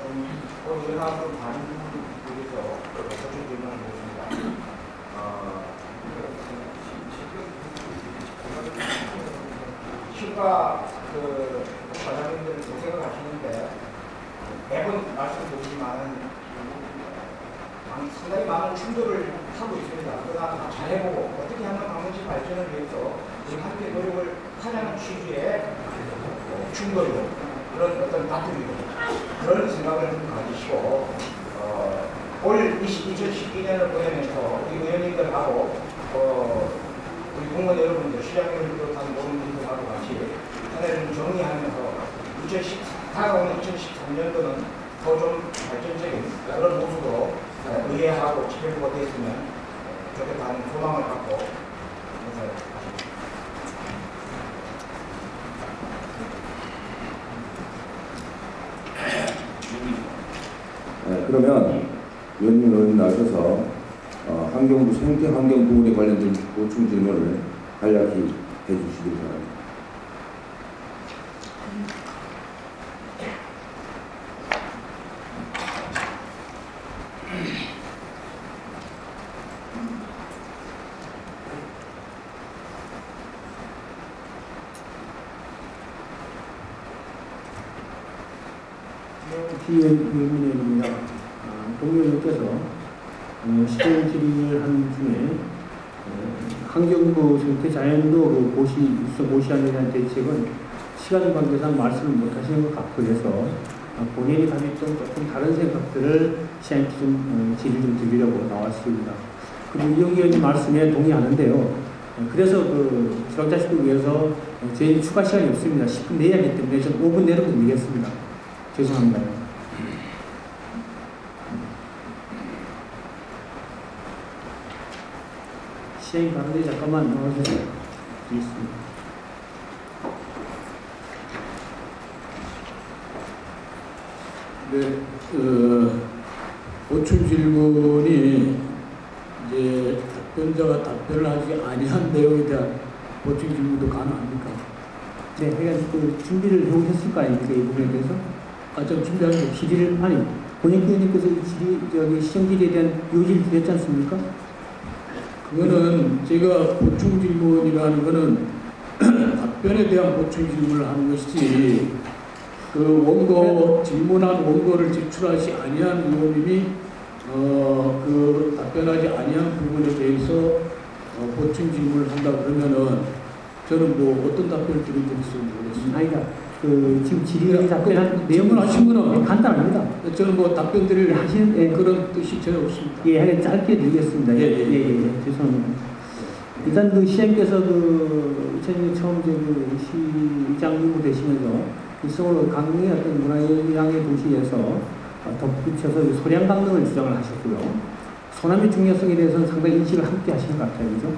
[SPEAKER 8] 좀 의견하고 다른 부분에서 저쪽 질문을 드렸습니다. 휴가 과장님들 고생을 하시는데 매번 말씀드리지만은 상당히 많은 충돌을 하고 있습니다. 그러나 잘해보고 어떻게 하면 강릉시 발전을 위해서 우리 함께 노력을 하자는 취지의 충돌이고 그런 어떤 다툼이고 그런 생각을 좀 가지시고 올 2012년을 보내면서 우리 의원님들하고 우리 공무원 여러분들, 시장님을 비롯한 모든 분들하고 같이 한 해를 좀 정리하면서 다가오는 2013년도는 더 좀 발전적인 그런 모습으로 의회하고 집행부가 됐으면 좋겠다는 소망을 갖고
[SPEAKER 1] 그러면 의원님 나오셔서 생태 환경 부분에 관련된 보충 질문을 간략히 해주시기 바랍니다.
[SPEAKER 6] 기회입니다. 동료님께서 시정 질의를 하는 중에 환경부 생태 자연도 고시안에 대한 대책은 시간 관계상 말씀을 못 하시는 것 같고 해서 본인이 가지고 있던 조금 다른 생각들을 시장님께 질의를 좀 드리려고 나왔습니다. 그리고 이영 의원님 말씀에 동의하는데요. 그래서 지방자치를 위해서 저희 추가 시간이 없습니다. 10분 내야 하기 때문에 좀 5분 내로 드리겠습니다. 죄송합니다. 시행이 가는데 잠깐만 나와주세요. 드리겠습니다.
[SPEAKER 5] 네, 보충 질문이 이제 답변자가 답변을 하지 아니한 내용에 대한 보충 질문도 가능합니까?
[SPEAKER 6] 네, 그러니까 준비를 해오셨을 거 아닙니까? 이 부분에 대해서?
[SPEAKER 5] 좀 준비한 게
[SPEAKER 6] 질의를, 아니, 본인께서 시정 질의에 대한 요지를 드렸지 않습니까?
[SPEAKER 5] 그거는 제가 보충 질문이라는 거는 답변에 대한 보충 질문을 하는 것이지 그 원고, 질문한 원고를 제출하지 아니한 의원님이 그 답변하지 아니한 부분에 대해서 보충 질문을 한다 그러면은 저는 뭐 어떤 답변을 드릴지 모르겠습니다.
[SPEAKER 6] 아니다. 지금 질의 답변한
[SPEAKER 5] 내용을 하신 거는
[SPEAKER 6] 간단합니다.
[SPEAKER 5] 저는 뭐 답변 드릴
[SPEAKER 6] 하신
[SPEAKER 5] 그런 뜻이 전혀 없습니다.
[SPEAKER 6] 예, 짧게 드리겠습니다. 예, 죄송합니다. 일단 시장님께서 2000년 처음 시장 임무되시면서 서울 강릉의 어떤 문화의 도시에서 덧붙여서 소량 강릉을 주장을 하셨고요. 소남의 중요성에 대해서는 상당히 인식을 함께 하시는 것 같아요. 그죠?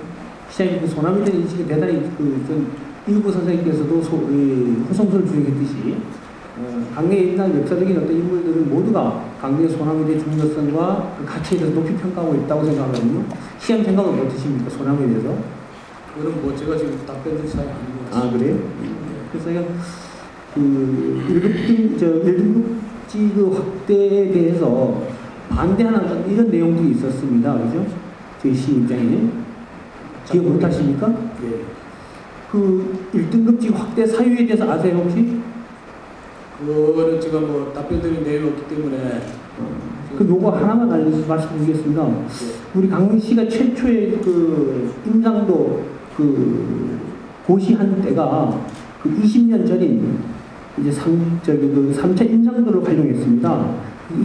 [SPEAKER 6] 시장님 소남에 대한 인식이 대단히 일부 선생님께서도 호성소를 주장했듯이 강릉에 있는 역사적인 어떤 인물들은 모두가 강릉의 소남에 대한 중요성과 그 가치에 대해서 높이 평가하고 있다고 생각하거든요. 시장 생각은 어떠십니까? 소남에 대해서?
[SPEAKER 5] 그건 뭐 제가 지금 답변드릴 사항이 아닌 것 같습니다.
[SPEAKER 6] 아, 그래요? 그래서 일등급지 확대에 대해서 반대하는 이런 내용들이 있었습니다. 그죠? 저희 시 입장에. 기억 못 하십니까?
[SPEAKER 5] 네.
[SPEAKER 6] 1등급지 확대 사유에 대해서 아세요, 혹시?
[SPEAKER 5] 그거는 제가 뭐 답변드릴 내용이 없기 때문에.
[SPEAKER 6] 요거 하나만 말씀드리겠습니다. 네. 우리 강릉시가 최초의 임상도 고시한 때가 20년 전인 이제 3차 임상도를 활용했습니다.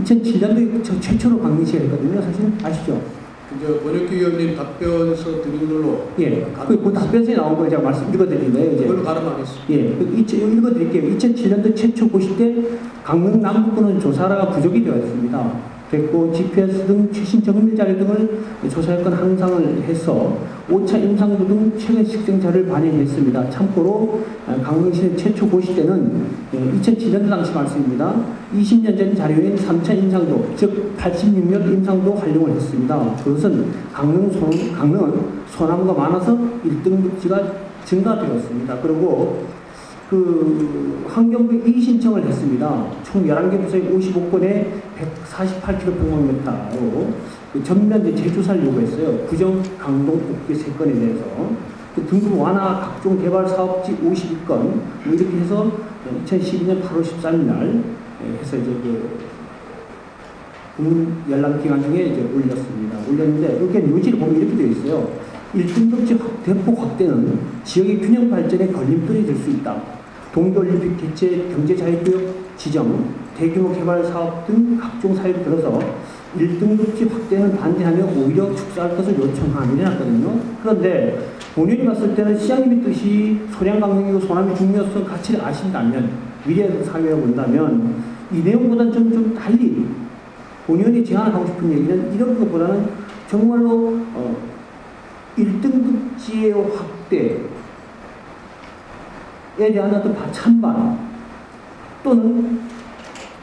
[SPEAKER 6] 2007년도에 최초로 강릉시가 했거든요. 사실 아시죠?
[SPEAKER 5] 원혁기 의원님 답변서 드린 걸로.
[SPEAKER 6] 예. 그 답변서에 나온 걸 제가 읽어드린 거예요.
[SPEAKER 5] 그걸로 가름하겠습니다.
[SPEAKER 6] 예. 읽어드릴게요. 2007년도 최초 고시 때 강릉 남부권은 조사가 부족이 되어 있습니다. 됐고 GPS 등 최신 정밀 자료 등을 조사여건 항상을 해서 5차 임상도 등 최근 식생자를 반영했습니다. 참고로 강릉시 최초 고시 때는 2007년도 당시 말씀입니다. 20년 전 자료인 3차 임상도, 즉 86년 임상도 활용을 했습니다. 그것은 강릉은 소나무가 많아서 1등급지가 증가되었습니다. 그리고 환경부 이의 신청을 했습니다. 총 11개 부서에 55건에 148km/평방미터로 전면 재조사를 요구했어요. 구정, 강동, 옥계 3건에 대해서. 등급 완화 각종 개발 사업지 52건, 뭐 이렇게 해서 2012년 8월 13일 날 해서 공문 열람 기간 중에 올렸는데, 여기 요지를 보면 이렇게 되어 있어요. 1등급지 대폭 확대는 지역의 균형 발전에 걸림돌이 될 수 있다. 동계올림픽 개최 경제자유구역 지정, 대규모 개발 사업 등 각종 사유를 들어서 1등급지 확대는 반대하며 오히려 축소할 것을 요청하는 게 낫거든요. 그런데 본인이 봤을 때는 시장님의 뜻이 소량 강릉이고 소남의 중요성 가치를 아신다면, 미래의 사회에 본다면 이 내용보다는 좀 달리 본인이 제안하고 싶은 얘기는 이런 것보다는 정말로 1등급지의 확대에 대한 어떤 찬반 또는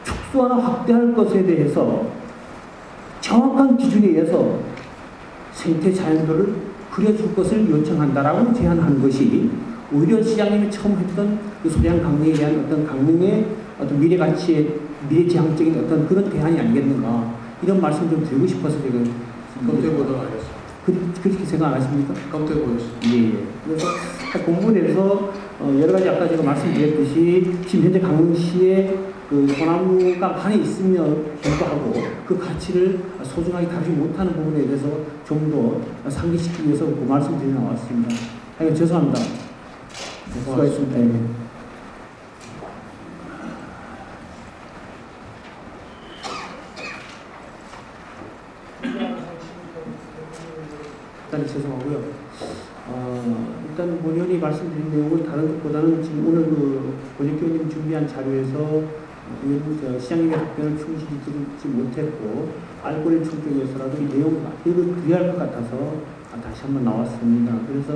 [SPEAKER 6] 축소하나 확대할 것에 대해서 정확한 기준에 의해서 생태 자연도를 그려줄 것을 요청한다라고 제안한 것이 오히려 시장님이 처음 했던 소량 강릉에 대한 어떤 강릉의 어떤 미래 가치의 미래지향적인 어떤 그런 대안이 아니겠는가, 이런 말씀 좀 드리고 싶어서 제가
[SPEAKER 5] 검토해 보도록 하겠습니다.
[SPEAKER 6] 그렇게 생각 안 하십니까?
[SPEAKER 5] 검토해 보겠습니다.
[SPEAKER 6] 예. 그래서 공부에서 여러 가지 아까 제가 말씀드렸듯이 지금 현재 강릉시의
[SPEAKER 9] 그 소나무가 많이 있으면 불구하고 그 가치를 소중하게 다루지 못하는 부분에 대해서 좀 더 상기시키기 위해서 그 말씀드려 나왔습니다. 하여간 죄송합니다. 네, 수고하셨습니다. 예. 일단 죄송하고요. 일단 본의원이 말씀드린 내용은 다른 것보다는 지금 오늘 그 권익교님 준비한 자료에서 시장님의 답변을 충실히 듣지 못했고 알고리즘 쪽에서라도 이 내용을 드려야 할 것 같아서 다시 한번 나왔습니다. 그래서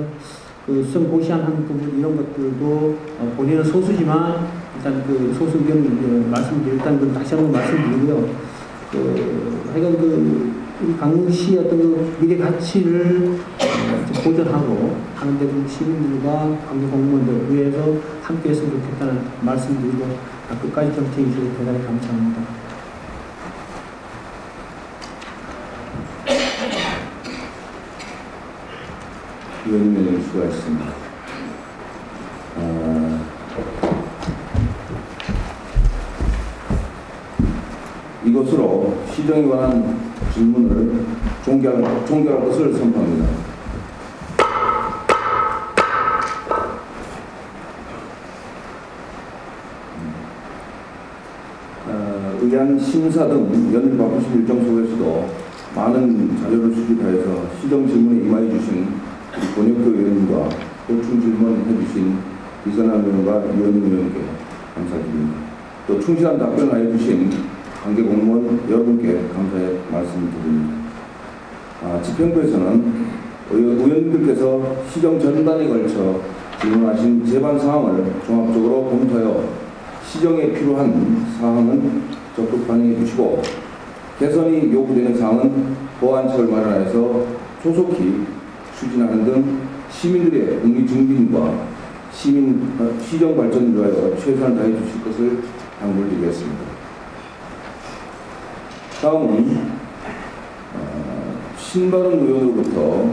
[SPEAKER 9] 그 수정 고시한 부분 이런 것들도 본인은 소수지만 일단 그 소수 의견을 말씀드릴 일단 그 다시 한번 말씀드리고요. 하여간 우리 강릉시 어떤 그 미래 가치를 보존하고 하는데 그 시민들과 관계 공무원들 위해서 함께 했으면 좋겠다는 말씀드리고 끝까지 경청해 주셔서 대단히 감사합니다.
[SPEAKER 1] 의원님 수고하셨습니다. 이것으로 시정에 관한 질문을 종결할 것을 선포합니다. 의안 심사 등 연일 바쁘신 일정 속에서도 많은 자료를 수집하여서 시정 질문에 임하여 주신 권혁교 의원님과 보충 질문해 주신 이선남 의원과 이현임 의원께 감사드립니다. 또 충실한 답변을 해 주신 관계 공무원 여러분께 감사의 말씀을 드립니다. 집행부에서는 의원님들께서 시정 전단에 걸쳐 질문하신 제반 사항을 종합적으로 검토하여 시정에 필요한 사항은 적극 반영해 주시고 개선이 요구되는 사항은 보완책을 마련하여서 조속히 추진하는 등 시민들의 의미 증진과 시정 발전을 위하여 최선을 다해 주실 것을 당부드리겠습니다. 다음은 신바른 의원으로부터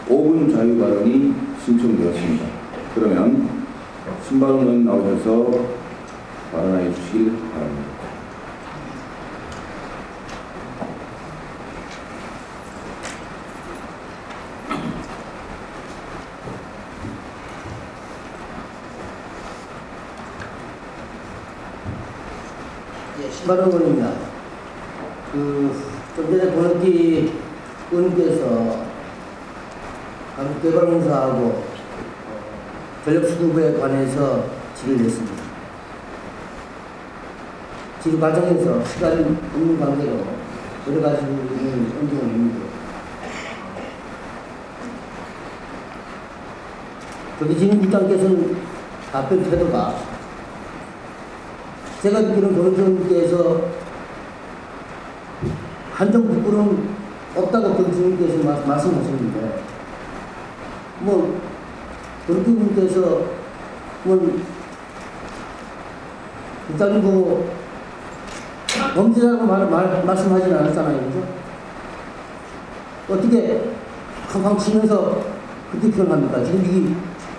[SPEAKER 1] 5분 자유 발언이 신청되었습니다. 그러면 신바른 의원 나오셔서 발언해 주시길 바랍니다.
[SPEAKER 2] 예, 신바른 의원입니다. 좀 전에 권혁기 의원께서 한국개발공사하고 전력수도부에 관해서 질의를 했습니다. 질의 과정에서 시간이 없는 관계로 여러 가지 부분을 언급을 했는데 조기진 국장께서는 답변 태도가 제가 듣기로는 권혁기께서 한정 부분은 없다고 권혁기께서 말씀하셨는데 권혁기께서 국장님 범죄자라고 말씀하지는 않았잖아요. 그죠? 어떻게 쾅쾅 치면서 그렇게 표현합니까? 지금 이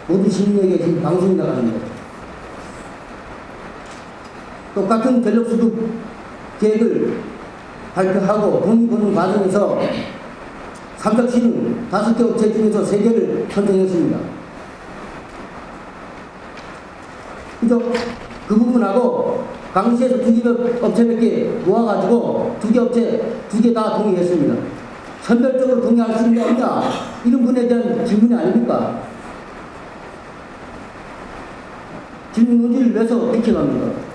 [SPEAKER 2] 모든 시민에게 지금 방송이 나가는데 똑같은 전력수급 계획을 발표하고 돈이 버는 과정에서 삼척시는 5개 업체 중에서 3개를 선정했습니다. 그죠? 그 부분하고 강시에서 2개 업체밖에 모아가지고 2개 업체 2개 다 동의했습니다. 선별적으로 동의할 수 있는 게 없냐? 이런 분에 대한 질문이 아닙니까? 질문 논의를 위해서 비켜갑니다.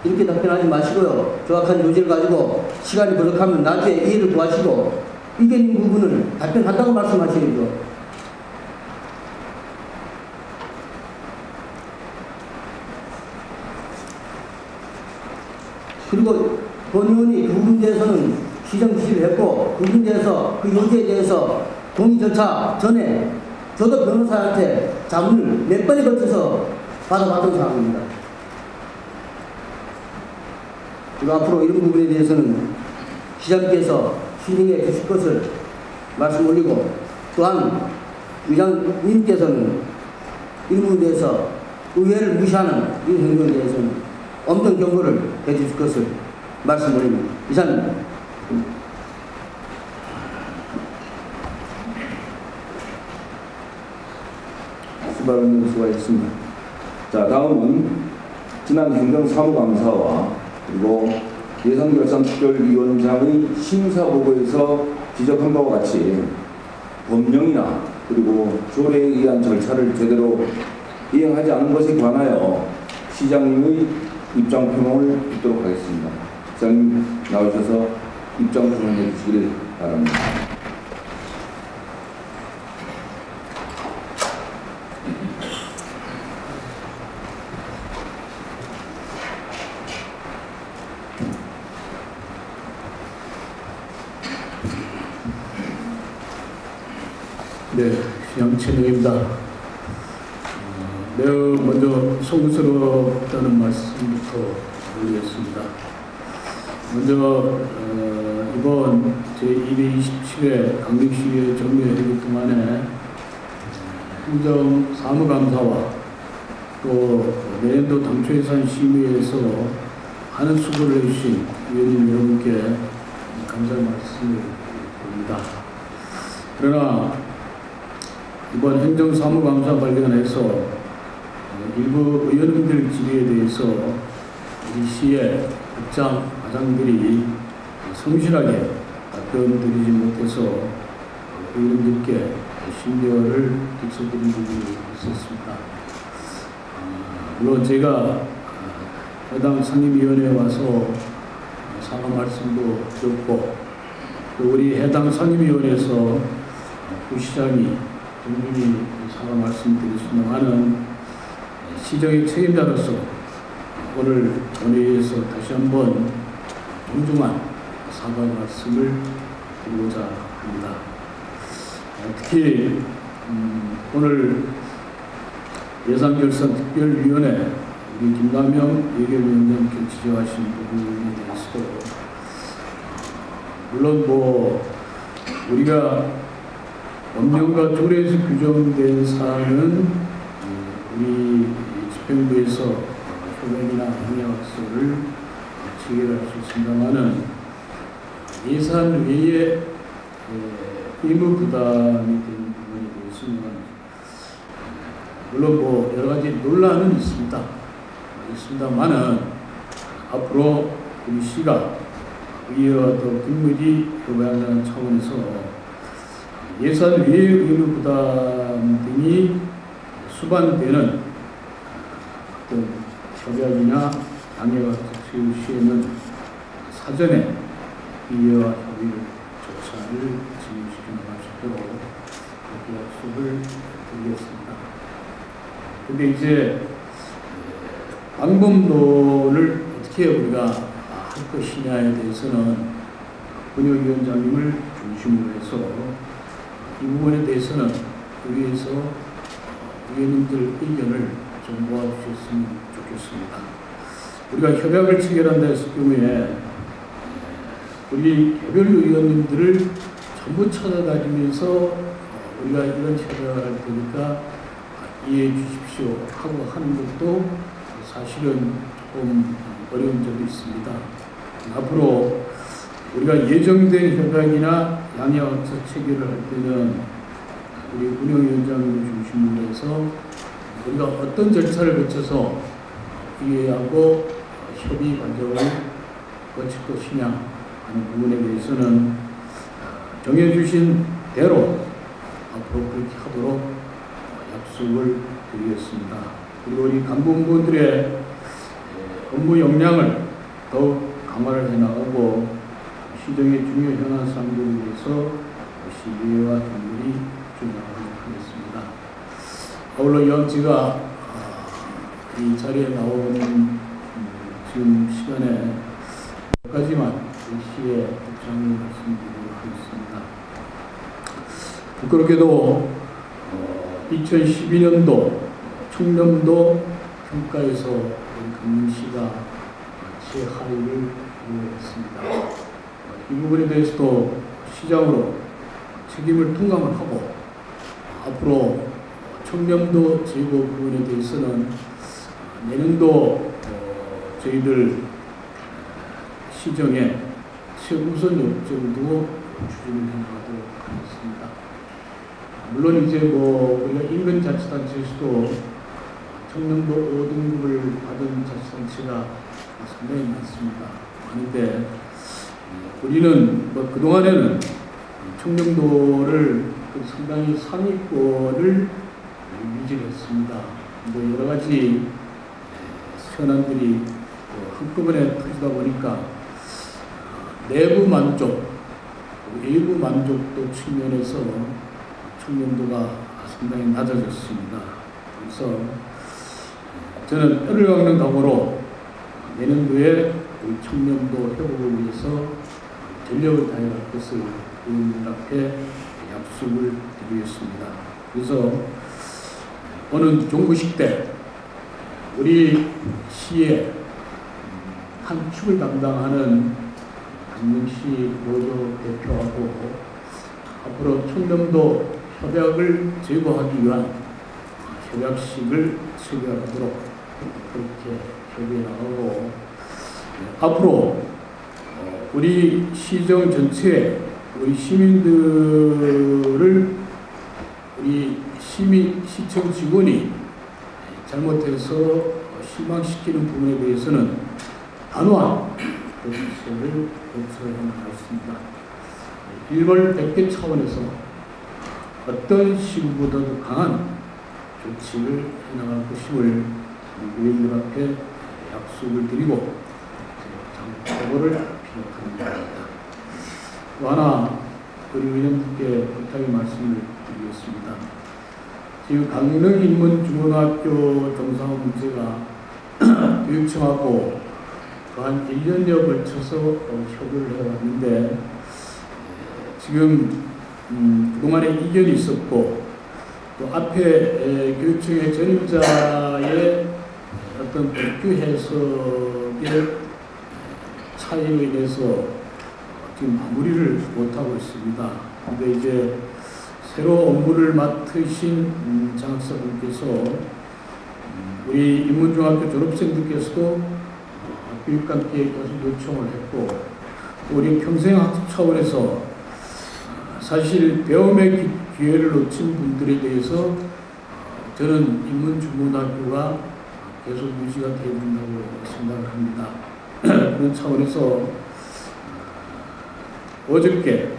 [SPEAKER 2] 이렇게 답변하지 마시고요. 정확한 요지를 가지고 시간이 부족하면 나중에 이해를 구하시고 이게 있는 부분을 답변한다고 말씀하셔야죠. 그리고 본 의원이 그 문제에서는 시정 지시를 했고 그 문제에서 그 요지에 대해서 동의 절차 전에 저도 변호사한테 자문을 몇 번에 걸쳐서 받아봤던 상황입니다. 그리고 앞으로 이런 부분에 대해서는 시장님께서 실행해 주실 것을 말씀 올리고 또한 위장님께서는 이 부분에 대해서 의회를 무시하는 이 행동에 대해서는 엄정 경고를 해주실 것을 말씀드립니다. 이상입니다.
[SPEAKER 1] 수고하셨습니다. 자, 다음은 지난 행정사무감사와 그리고 예산결산특별위원장의 심사보고에서 지적한 바와 같이 법령이나 그리고 조례에 의한 절차를 제대로 이행하지 않은 것에 관하여 시장님의 입장 표명을 듣도록 하겠습니다. 시장님 나오셔서 입장 표명해 주시길 바랍니다.
[SPEAKER 5] 네, 양채동입니다. 매우 먼저 송구스럽다는 말씀부터 드리겠습니다. 먼저 이번 제227회 강릉시의회 정례회의 동안에 행정사무감사와 또 내년도 당초예산 심의에서 많은 수고를 해주신 위원님 여러분께 감사의 말씀을 드립니다. 그러나 이번 행정사무감사 관련해서 일부 의원님들 질의에 대해서 우리 시의 국장 과장들이 성실하게 답변드리지 못해서 의원님들께 심려를 끼쳐드린 부분이 있었습니다. 물론 제가 해당 상임위원회에 와서 사과 말씀도 드렸고 또 우리 해당 상임위원회에서 부시장이 충분히 사과 말씀드렸으면 하는 시정의 책임자로서 오늘 본회의에서 다시 한번 정중한 사과 말씀을 드리고자 합니다. 특히 오늘 예산결산특별위원회 우리 김남영 예결위원장께 지적하신 부분에 대해서 물론 우리가 법령과 조례에서 규정된 사항은 우리 집행부에서 효력이나 협약서를 체결할 수 있습니다만은 예산 외에 의무 부담이 되는 부분에 대해서는 물론 여러 가지 논란은 있습니다만은 앞으로 우리 시가 의회와 더 긴밀히 협의하는 차원에서 예산 외의 의무 부담 등이 수반되는 어떤 협약이나 양해와 특수 시에는 사전에 의회와 협의를 절차를 진행시켜 나갈 수 있도록 그렇게 약속을 드리겠습니다. 근데 이제 방법론을 어떻게 우리가 할 것이냐에 대해서는 권혁위원장님을 중심으로 해서 이 부분에 대해서는 의회에서 의원님들 의견을 좀 모아주셨으면 좋겠습니다. 우리가 협약을 체결한다 했을 경우에 우리 개별 의원님들을 전부 찾아다니면서 우리가 이런 협약을 할 테니까 이해해 주십시오 하고 하는 것도 사실은 조금 어려운 점이 있습니다. 앞으로 우리가 예정된 협약이나 양해학서 체결을 할 때는 우리 운영위원장을 중심으로 해서 우리가 어떤 절차를 거쳐서 이해하고 협의 과정을 거칠 것이냐 하는 부분에 대해서는 정해주신 대로 앞으로 그렇게 하도록 약속을 드리겠습니다. 그리고 우리 간부분들의 업무 역량을 더욱 강화를 해나가고 시정의 중요 현안 사항들에 대해서 시의회와 당국이 준비하도록 하겠습니다. 아울러 영지가 이 자리에 나오는 지금 시간에 몇 가지만 시의 입장을 말씀드리도록 하겠습니다. 부끄럽게도 2012년도 청렴도 평가에서 우리 강릉시가 최하위를 기록했습니다. 이 부분에 대해서도 시장으로 책임을 통감을 하고 앞으로 청렴도 제고 부분에 대해서는 내년도 저희들 시정에 최우선 역점으로 추진을 해나가도록 하겠습니다. 물론 이제 우리가 인근자치단체에서도 청렴도 5등급을 받은 자치단체가 상당히 많습니다. 많은데 우리는 그동안에는 청렴도를 상당히 상위권을 유지했습니다. 여러 가지 현안들이 한꺼번에 터지다 보니까 내부 만족, 외부 만족도 측면에서 청렴도가 상당히 낮아졌습니다. 그래서 저는 뼈를 깎는 각오로 내년도에 청렴도 회복을 위해서 전력을 다해갈 것을 의원들 앞에 약속을 드리겠습니다. 그래서 오늘 종구식 때 우리 시의 한 축을 담당하는 강릉시 노조 대표하고 앞으로 청렴도 협약을 제고하기 위한 협약식을 체결하도록 그렇게 협의해 나가고 앞으로 우리 시정 전체에 우리 시민들을 우리 시청 직원이 잘못해서 실망시키는 부분에 대해서는 단호한 조치를 거쳐야 하겠습니다. 일벌백계 차원에서 어떤 시구보다도 강한 조치를 해나갈 것임을 의원들 앞에 약속을 드리고 장보고를 피력합니다. 또 하나 우리 의원님께 부탁의 말씀을 드리겠습니다. 지금 강릉 인문중고등학교 정상화 문제가 교육청하고 한 1년여 걸쳐서 협의를 해왔는데 지금 그동안에 이견이 있었고 또 앞에 교육청의 전임자의 어떤 법규 해석의 차이로 인해서 지금 마무리를 못하고 있습니다. 근데 이제 새로 업무를 맡으신 장학사분께서 우리 인문중학교 졸업생들께서도 교육감께 계속 요청을 했고 우리 평생학습 차원에서 사실 배움의 기회를 놓친 분들에 대해서 저는 인문중고등학교가 계속 유지가 되어야 된다고 생각을 합니다. 그런 차원에서 어저께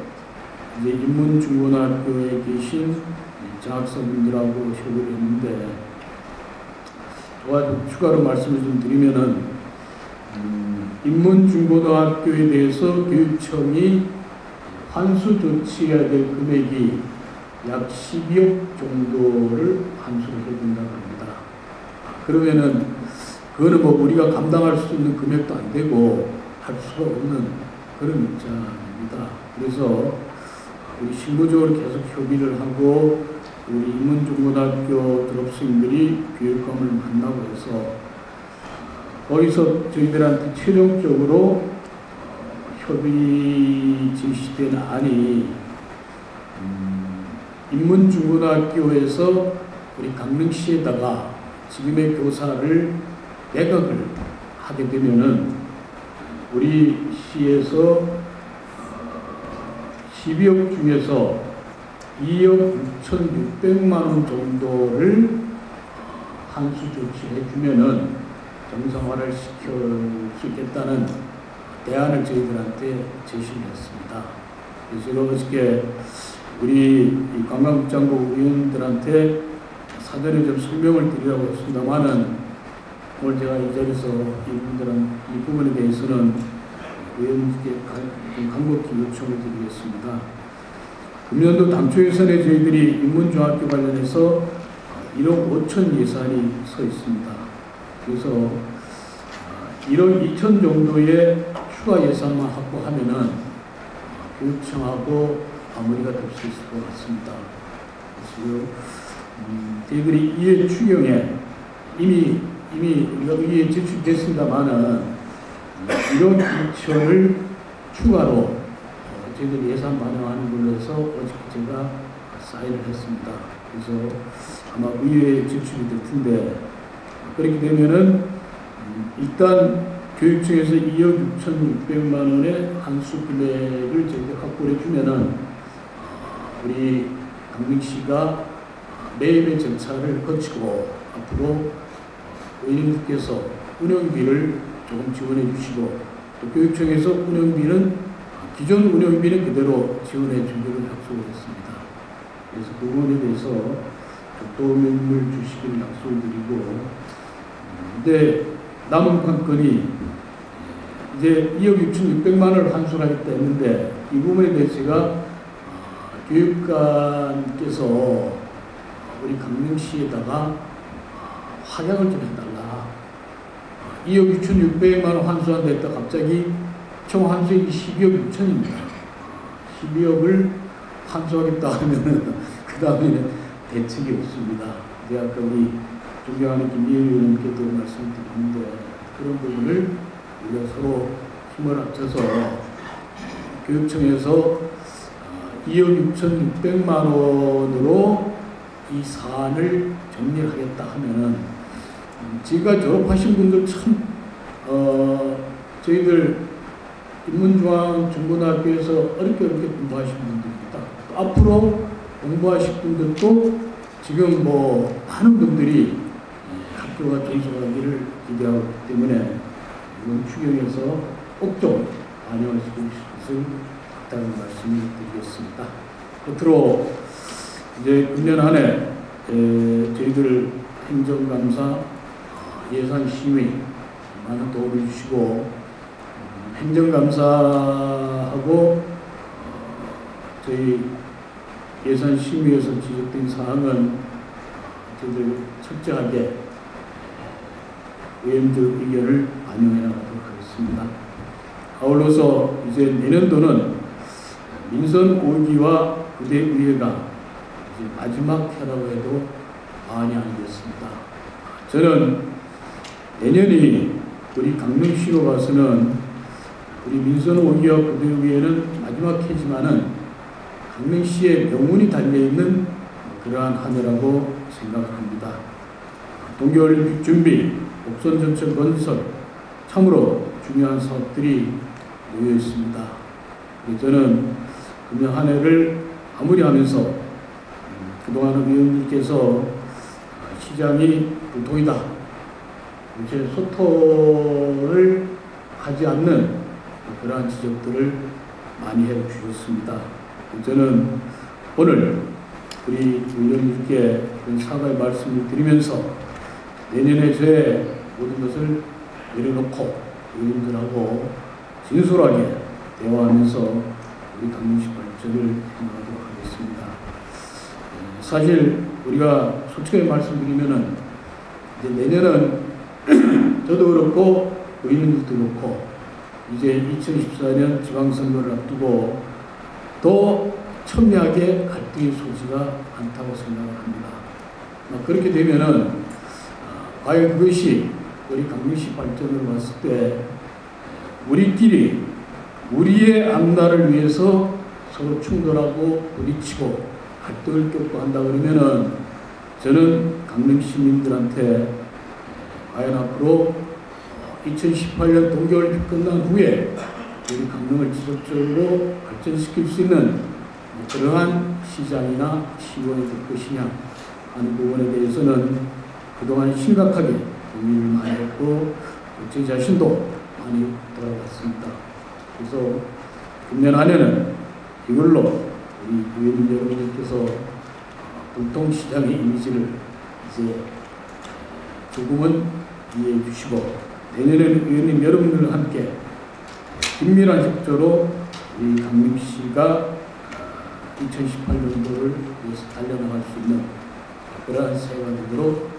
[SPEAKER 5] 이제 인문중고등학교에 계신 장학사분들하고 협의를 했는데 추가로 말씀을 좀 드리면은 인문중고등학교에 대해서 교육청이 환수 조치해야 될 금액이 약 12억 정도를 환수를 해야 된다고 합니다. 그러면은 그거는 우리가 감당할 수 있는 금액도 안 되고 할 수가 없는 그런 입장입니다. 그래서 우리 실무적으로 계속 협의를 하고 우리 인문중고등학교 졸업생들이 교육감을 만나고 해서 거기서 저희들한테 최종적으로 협의 제시된 안이 인문중고등학교에서 우리 강릉시에다가 지금의 교사를 배각을 하게 되면은 우리 시에서 12억 중에서 2억 6,600만 원 정도를 환수 조치해 주면은 정상화를 시킬 수 있겠다는 대안을 저희들한테 제시를 했습니다. 그래서 어저께 우리 관광국장부 의원들한테 사전에 좀 설명을 드리라고 했습니다만은 오늘 제가 이 자리에서 이 부분에 대해서는 의원님께 간곡히 요청을 드리겠습니다. 금년도 당초 예산에 저희들이 인문중학교 관련해서 1억 5천 예산이 서 있습니다. 그래서 1억 2천 정도의 추가 예산만 확보하면은 교육청하고 마무리가 될 수 있을 것 같습니다. 그래서 저희들이 이해 추경에 이미 우리가 의회에 제출됐습니다만은 1억 2천을 추가로 저희들 예산 반영하는 걸로 해서 어저께 제가 사인을 했습니다. 그래서 아마 의회에 제출이 될 텐데, 그렇게 되면은 일단 교육청에서 2억 6,600만 원의 한수 금액을 저희가 확보해 주면은 우리 강릉시가 매입의 절차를 거치고 앞으로 의원님께서 운영비를 조금 지원해 주시고, 또 교육청에서 운영비는 기존 운영비는 그대로 지원해 주기로 약속을 했습니다. 그래서 그 부분에 대해서 도움을 주시기를 약속을 드리고, 근데 남은 관건이 이제 2억 6,600만 원을 환수하겠다 했는데, 이 부분에 대해서 제가 교육관께서 우리 강릉시에다가 확약을 좀 해달라. 2억 6,600만 원 환수한다 했다 갑자기 총 환수액이 12억 6천입니다. 12억을 환수하겠다 하면은 그 다음에는 대책이 없습니다. 제가 아까 우리 존경하는 김미애 의원님께도 말씀드렸는데, 그런 부분을 우리가 서로 힘을 합쳐서 교육청에서 2억 6,600만 원으로 이 사안을 정리하겠다 하면은, 제가 졸업하신 분들 참 저희들 인문중앙중고등학교에서 어렵게 공부하신 분들입니다. 앞으로 공부하실 분들도 지금 뭐 많은 분들이 학교가 존속하기를 기대하고 있기 때문에 이번 추경에서 꼭 좀 반영하시고 싶은 부탁을 말씀을 드리겠습니다. 끝으로 이제 금년 한 해 저희들 행정감사 예산심의 많은 도움을 주시고, 행정감사하고 저희 예산심의에서 지적된 사항은 저희들 철저하게 의원들 의견을 반영해 나가도록 하겠습니다. 아울러서 이제 내년도는 민선 5기와 부대의회가 이제 마지막 회라고 해도 과언이 아니겠습니다. 저는 내년이 우리 강릉시로 봐서는 우리 민선 5기와 부대의회는 마지막 해지만은 강릉시의 명운이 달려있는 그러한 한 해라고 생각합니다. 동계올림픽 준비, 옥선전철 건설, 참으로 중요한 사업들이 놓여 있습니다. 저는 금년 한 해를 마무리하면서 그동안 의원님께서 시장이 불통이다, 이제 소통을 하지 않는 그러한 지적들을 많이 해주셨습니다. 저는 오늘 우리 의원님께 사과의 말씀을 드리면서 내년에 제 모든 것을 내려놓고 의원들하고 진솔하게 대화하면서 우리 강릉시 발전을 해나가도록 하겠습니다. 사실 우리가 솔직하게 말씀드리면은 이제 내년은 저도 그렇고 의원님들도 그렇고 이제 2014년 지방선거를 앞두고 더 첨예하게 갈등의 소지가 많다고 생각을 합니다. 그렇게 되면은 과연 그것이 우리 강릉시 발전을 봤을 때 우리끼리 우리의 앞날을 위해서 서로 충돌하고 부딪히고 갈등을 겪고 한다 그러면은 저는 강릉 시민들한테 과연 앞으로 2018년 동계올림픽 끝난 후에 우리 강릉을 지속적으로 발전시킬 수 있는 그러한 시장이나 시원이 될 것이냐 하는 부분에 대해서는 그동안 심각하게 고민을 많이 했고 제 자신도 많이 돌아봤습니다. 그래서 금년 한 해는 이걸로 우리 의원님 여러분들께서 불통시장의 이미지를 이제 조금은 이해해 주시고 내년에는 의원님 여러분들과 함께 긴밀한 협조로 우리 강릉시가 2018년도를 위해서 달려나갈 수 있는 그러한 새해가 되도록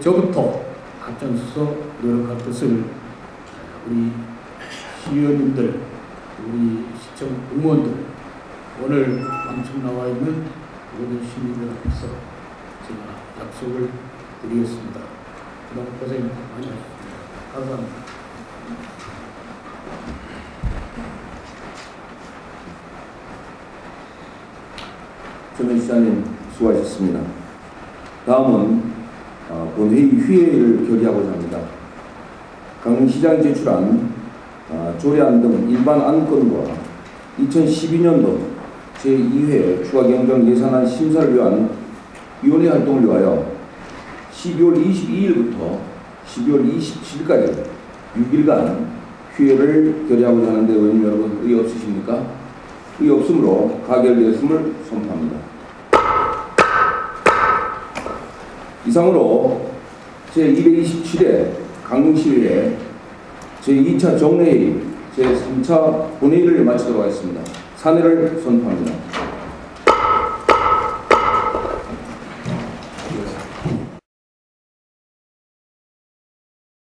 [SPEAKER 5] 저부터 앞장서서 노력할 것을 우리 시의원님들, 우리 시청 공무원들, 오늘 방청 나와 있는 모든 시민들 앞에서 제가 약속을 드리겠습니다. 그동안 고생 많이 하셨습니다. 감사합니다.
[SPEAKER 1] 정현 시장님 수고하셨습니다. 다음은 본회의 휴회를 결의하고자 합니다. 강 시장이 제출한 조례안 등 일반 안건과 2012년도 제2회 추가경정 예산안 심사를 위한 위원회 활동을 위하여 12월 22일부터 12월 27일까지 6일간 휴회를 결의하고자 하는데 의원님 여러분 의의 없으십니까? 의의 없으므로 가결되었음을 선포합니다. 이상으로 제227회 강릉시의회 제2차 정례회의 제3차 본회의를 마치도록 하겠습니다. 사내를 선포합니다.